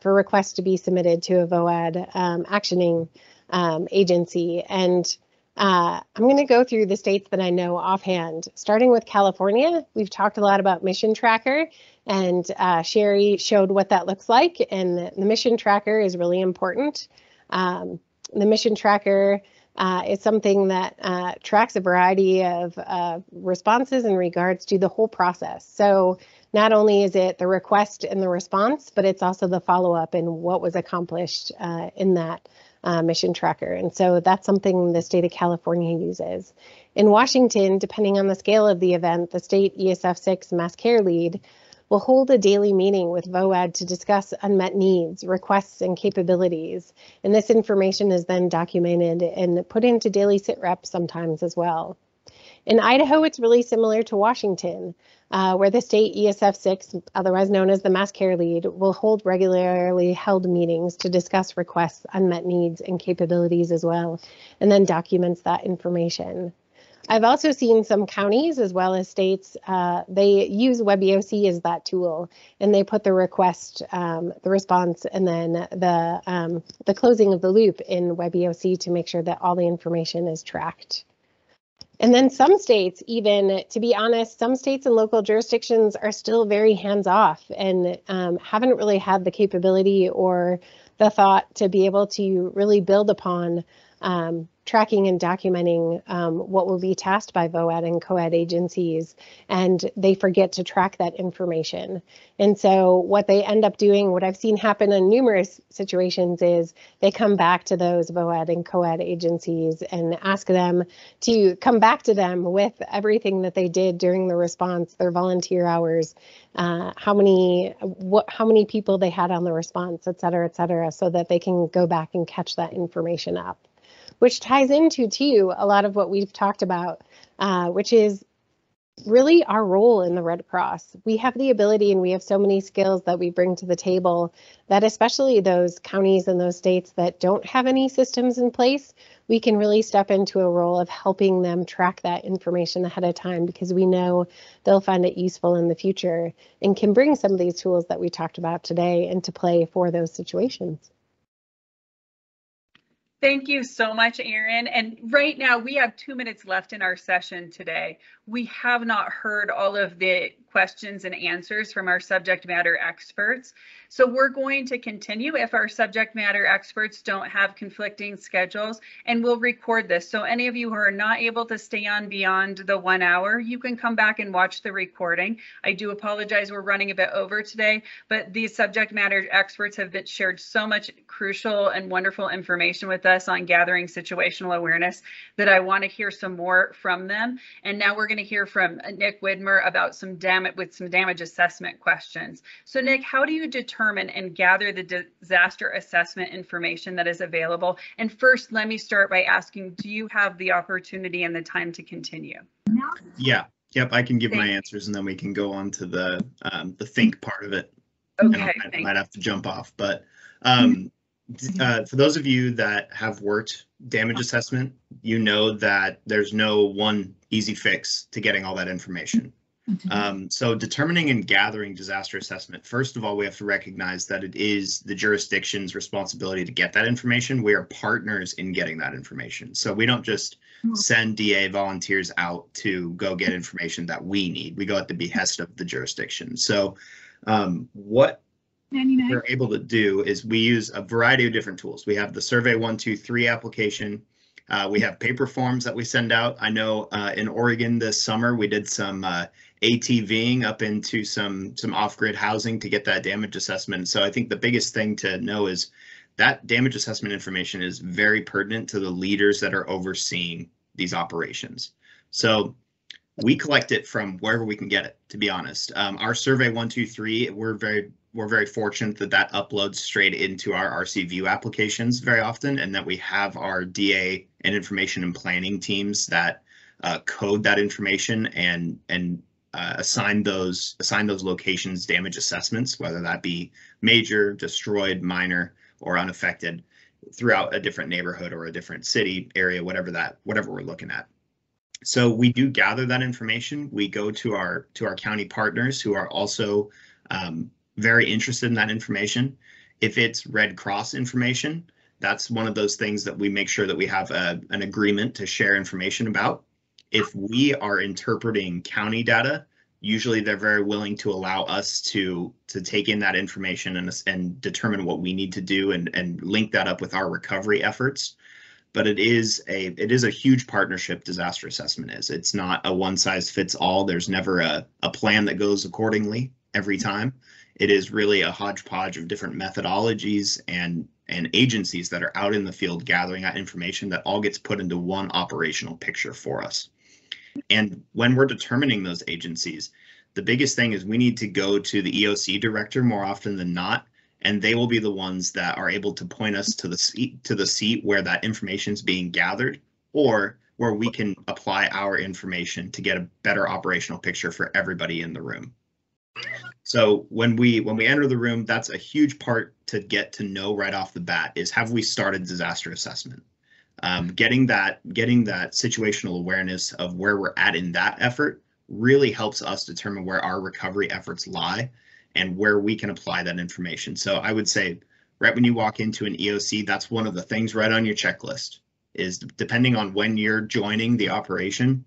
for requests to be submitted to a VOAD actioning agency. And I'm going to go through the states that I know offhand, starting with California. We've talked a lot about Mission Tracker, and Sherry showed what that looks like. And the Mission Tracker is really important. The Mission Tracker is something that tracks a variety of responses in regards to the whole process. So not only is it the request and the response, but it's also the follow-up and what was accomplished in that mission tracker. And so that's something the state of California uses. In Washington, depending on the scale of the event, the state ESF6 mass care lead will hold a daily meeting with VOAD to discuss unmet needs, requests, and capabilities. And this information is then documented and put into daily sit reps sometimes as well. In Idaho, it's really similar to Washington, where the state ESF6, otherwise known as the mass care lead, will hold regularly held meetings to discuss requests, unmet needs, and capabilities as well, and then documents that information. I've also seen some counties as well as states, they use WebEOC as that tool, and they put the request, the response, and then the closing of the loop in WebEOC to make sure that all the information is tracked. And then some states, even, to be honest, some states and local jurisdictions are still very hands-off and haven't really had the capability or the thought to be able to really build upon tracking and documenting what will be tasked by VOAD and COAD agencies, and they forget to track that information. And so what they end up doing, what I've seen happen in numerous situations, is they come back to those VOAD and COAD agencies and ask them to come back to them with everything that they did during the response, their volunteer hours, how many people they had on the response, et cetera, so that they can go back and catch that information up. Which ties into, too, a lot of what we've talked about, which is really our role in the Red Cross. We have the ability and we have so many skills that we bring to the table that especially those counties and those states that don't have any systems in place, we can really step into a role of helping them track that information ahead of time because we know they'll find it useful in the future and can bring some of these tools that we talked about today into play for those situations. Thank you so much, Erin. And right now we have 2 minutes left in our session today. We have not heard all of the questions and answers from our subject matter experts. So we're going to continue if our subject matter experts don't have conflicting schedules, and we'll record this. So any of you who are not able to stay on beyond the 1 hour, you can come back and watch the recording. I do apologize, we're running a bit over today, but these subject matter experts have shared so much crucial and wonderful information with us on gathering situational awareness that I want to hear some more from them. And now we're going to hear from Nick Widmer about some down with some damage assessment questions. So Nick, how do you determine and gather the disaster assessment information that is available? And first, let me start by asking, do you have the opportunity and the time to continue? Yeah, yep, I can give my answers and then we can go on to the think part of it. Okay. I might have to jump off, but for those of you that have worked damage assessment, you know that there's no one easy fix to getting all that information. So determining and gathering disaster assessment, first of all, we have to recognize that it is the jurisdiction's responsibility to get that information. We are partners in getting that information. So we don't just send DA volunteers out to go get information that we need. We go at the behest of the jurisdiction. So what we're able to do is we use a variety of different tools. We have the Survey 123 application. We have paper forms that we send out. I know in Oregon this summer we did some ATVing up into some off-grid housing to get that damage assessment. So I think the biggest thing to know is that damage assessment information is very pertinent to the leaders that are overseeing these operations. So we collect it from wherever we can get it, to be honest. Our Survey 123, we're very fortunate that uploads straight into our RC View applications very often, and that we have our DA and information and planning teams that code that information and assign those locations damage assessments, whether that be major, destroyed, minor, or unaffected, throughout a different neighborhood or a different city area, whatever we're looking at. So we do gather that information. We go to our county partners who are also very interested in that information. If it's Red Cross information, that's one of those things that we make sure that we have an agreement to share information about. If we are interpreting county data, usually they're very willing to allow us to take in that information and determine what we need to do and link that up with our recovery efforts. But it is a huge partnership, disaster assessment is. It's not a one size fits all. There's never a plan that goes accordingly every time. It is really a hodgepodge of different methodologies and agencies that are out in the field gathering that information that all gets put into one operational picture for us. And when we're determining those agencies, the biggest thing is we need to go to the EOC director more often than not, and they will be the ones that are able to point us to the seat where that information is being gathered, or where we can apply our information to get a better operational picture for everybody in the room. So when we enter the room, that's a huge part to get to know right off the bat is, have we started disaster assessment? Getting that situational awareness of where we're at in that effort really helps us determine where our recovery efforts lie and where we can apply that information. So I would say right when you walk into an EOC, that's one of the things right on your checklist is, depending on when you're joining the operation,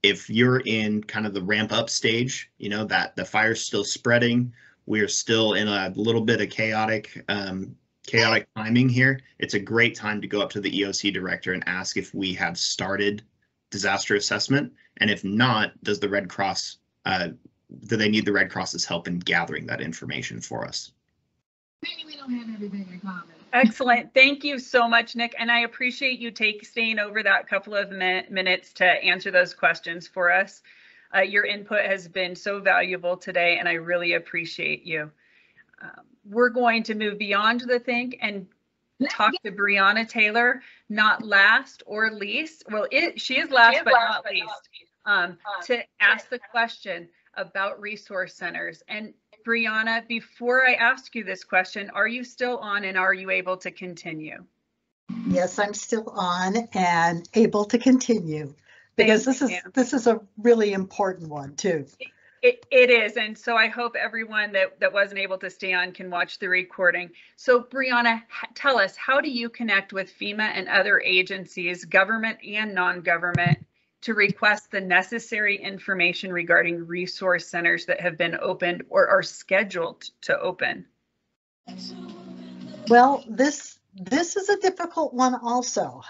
if you're in kind of the ramp up stage, you know, that the fire's still spreading, we're still in a little bit of chaotic timing here, it's a great time to go up to the EOC director and ask if we have started disaster assessment. And if not, does the Red Cross, do they need the Red Cross's help in gathering that information for us? Maybe we don't have everything in common. Excellent. Thank you so much, Nick. And I appreciate you staying over that couple of minutes to answer those questions for us. Your input has been so valuable today, and I really appreciate you. We're going to move beyond the think and talk to Brianna Taylor, not last or least. Well, she is last, but not least, to ask the question about resource centers. And Brianna, before I ask you this question, are you still on and are you able to continue? Yes, I'm still on and able to continue, because this is a really important one too. It is, and so I hope everyone that wasn't able to stay on can watch the recording. So Brianna, tell us, how do you connect with FEMA and other agencies, government and non-government, to request the necessary information regarding resource centers that have been opened or are scheduled to open? Well, this is a difficult one also.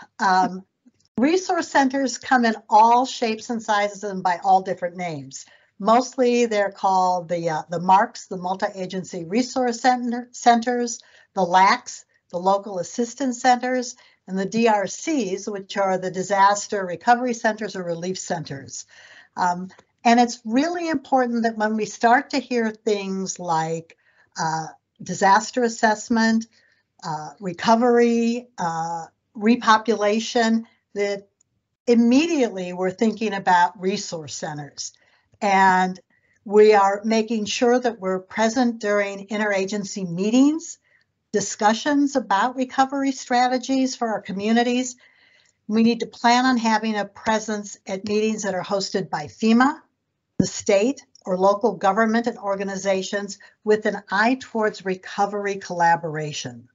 Resource centers come in all shapes and sizes and by all different names. Mostly they're called the MARCs, the Multi-Agency Resource Centers, the LACs, the Local Assistance Centers, and the DRCs, which are the Disaster Recovery Centers or Relief Centers. And it's really important that when we start to hear things like disaster assessment, recovery, repopulation, that immediately we're thinking about resource centers. And we are making sure that we're present during interagency meetings, discussions about recovery strategies for our communities. We need to plan on having a presence at meetings that are hosted by FEMA, the state, or local government and organizations with an eye towards recovery collaboration.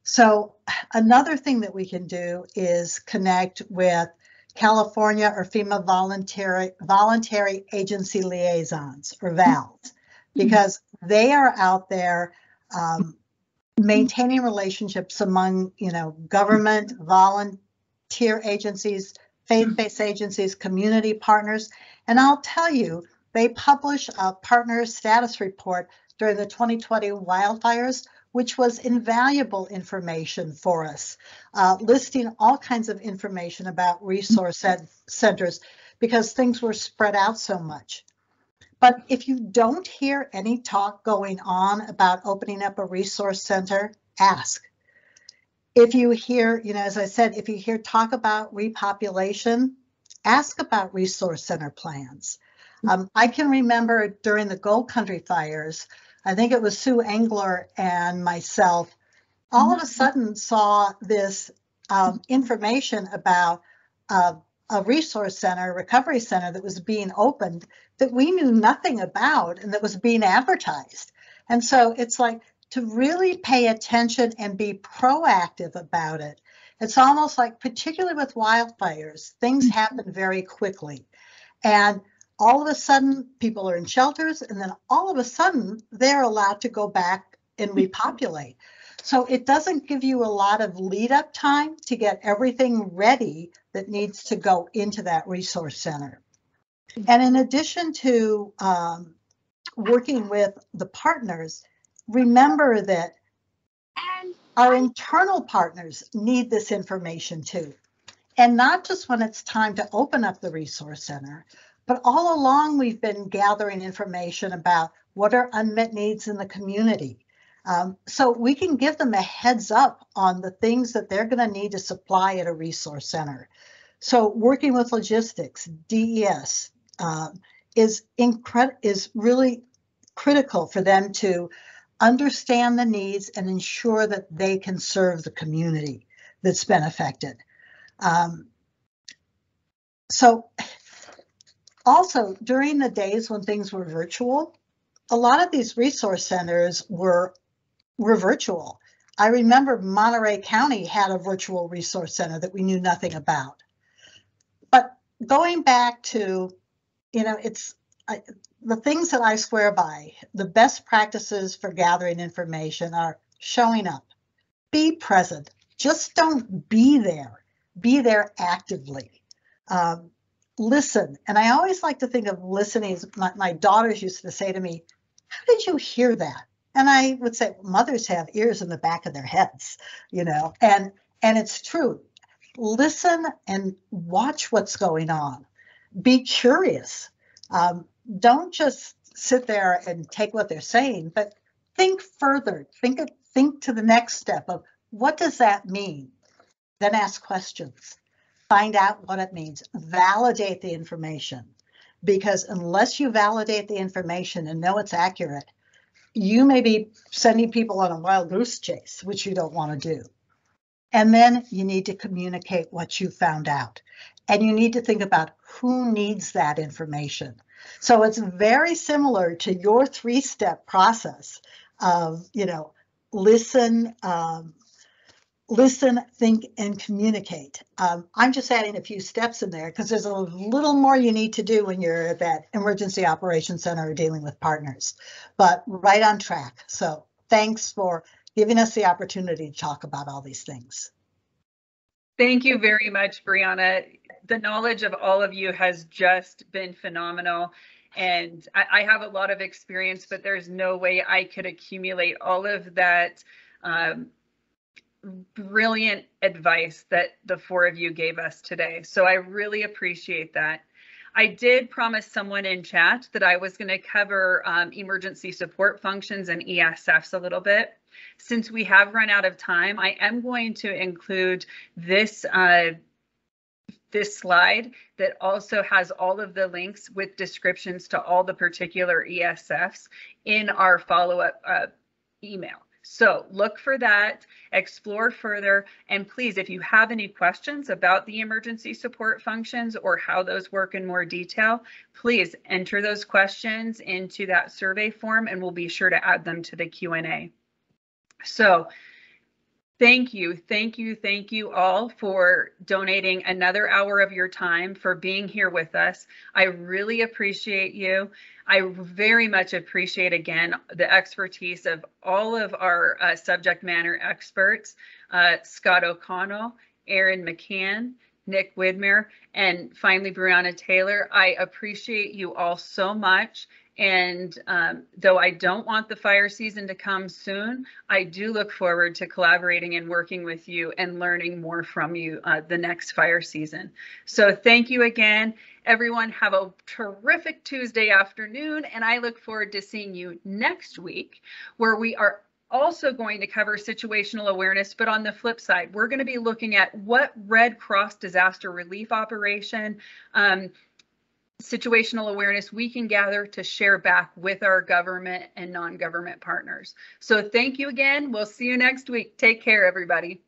So another thing that we can do is connect with California or FEMA voluntary agency liaisons, or VALs, because they are out there maintaining relationships among, government, volunteer agencies, faith-based agencies, community partners. And I'll tell you, they publish a partner status report during the 2020 wildfires, which was invaluable information for us, listing all kinds of information about resource centers because things were spread out so much. But if you don't hear any talk going on about opening up a resource center, ask. If you hear, as I said, if you hear talk about repopulation, ask about resource center plans. I can remember during the Gold Country fires, I think it was Sue Engler and myself, all of a sudden saw this information about a resource center, recovery center that was being opened that we knew nothing about and that was being advertised. And so it's like to really pay attention and be proactive about it. It's almost like, particularly with wildfires, things happen very quickly. And all of a sudden, people are in shelters, and then all of a sudden, they're allowed to go back and repopulate. So it doesn't give you a lot of lead up time to get everything ready that needs to go into that resource center. And in addition to working with the partners, remember that our internal partners need this information too. And not just when it's time to open up the resource center, but all along we've been gathering information about what are unmet needs in the community. So we can give them a heads up on the things that they're going to need to supply at a resource center. So working with logistics, DES, is really critical for them to understand the needs and ensure that they can serve the community that's been affected. So also during the days when things were virtual, a lot of these resource centers were virtual. I remember Monterey County had a virtual resource center that we knew nothing about. But going back to, the things that I swear by, the best practices for gathering information are showing up, be present, just don't be there actively. Listen, and I always like to think of listening. My daughters used to say to me, "How did you hear that?" And I would say, mothers have ears in the back of their heads, and it's true. Listen and watch what's going on. Be curious. Don't just sit there and take what they're saying, but think further. Think to the next step of what does that mean? Then ask questions. Find out what it means. Validate the information, because unless you validate the information and know it's accurate, you may be sending people on a wild goose chase, which you don't want to do. And then you need to communicate what you found out. And you need to think about who needs that information. So it's very similar to your 3-step process of, listen, think, and communicate. I'm just adding a few steps in there because there's a little more you need to do when you're at that emergency operations center or dealing with partners, but right on track. So thanks for giving us the opportunity to talk about all these things. Thank you very much, Brianna. The knowledge of all of you has just been phenomenal. And I have a lot of experience, but there's no way I could accumulate all of that brilliant advice that the 4 of you gave us today. So I really appreciate that. I did promise someone in chat that I was going to cover emergency support functions and ESFs a little bit. Since we have run out of time, I am going to include this this slide that also has all of the links with descriptions to all the particular ESFs in our follow-up email. So look for that, explore further, and please, if you have any questions about the emergency support functions or how those work in more detail, please enter those questions into that survey form and we'll be sure to add them to the Q&A. So thank you all for donating another hour of your time, for being here with us. I really appreciate you. I very much appreciate, again, the expertise of all of our subject matter experts, Scott O'Connell, Erin McCann, Nick Widmer, and finally, Brianna Taylor. I appreciate you all so much. And though I don't want the fire season to come soon, I do look forward to collaborating and working with you and learning more from you the next fire season. So thank you again. Everyone have a terrific Tuesday afternoon, and I look forward to seeing you next week, where we are also going to cover situational awareness, but on the flip side, we're going to be looking at what Red Cross disaster relief operation situational awareness we can gather to share back with our government and non-government partners. So thank you again. We'll see you next week. Take care, everybody.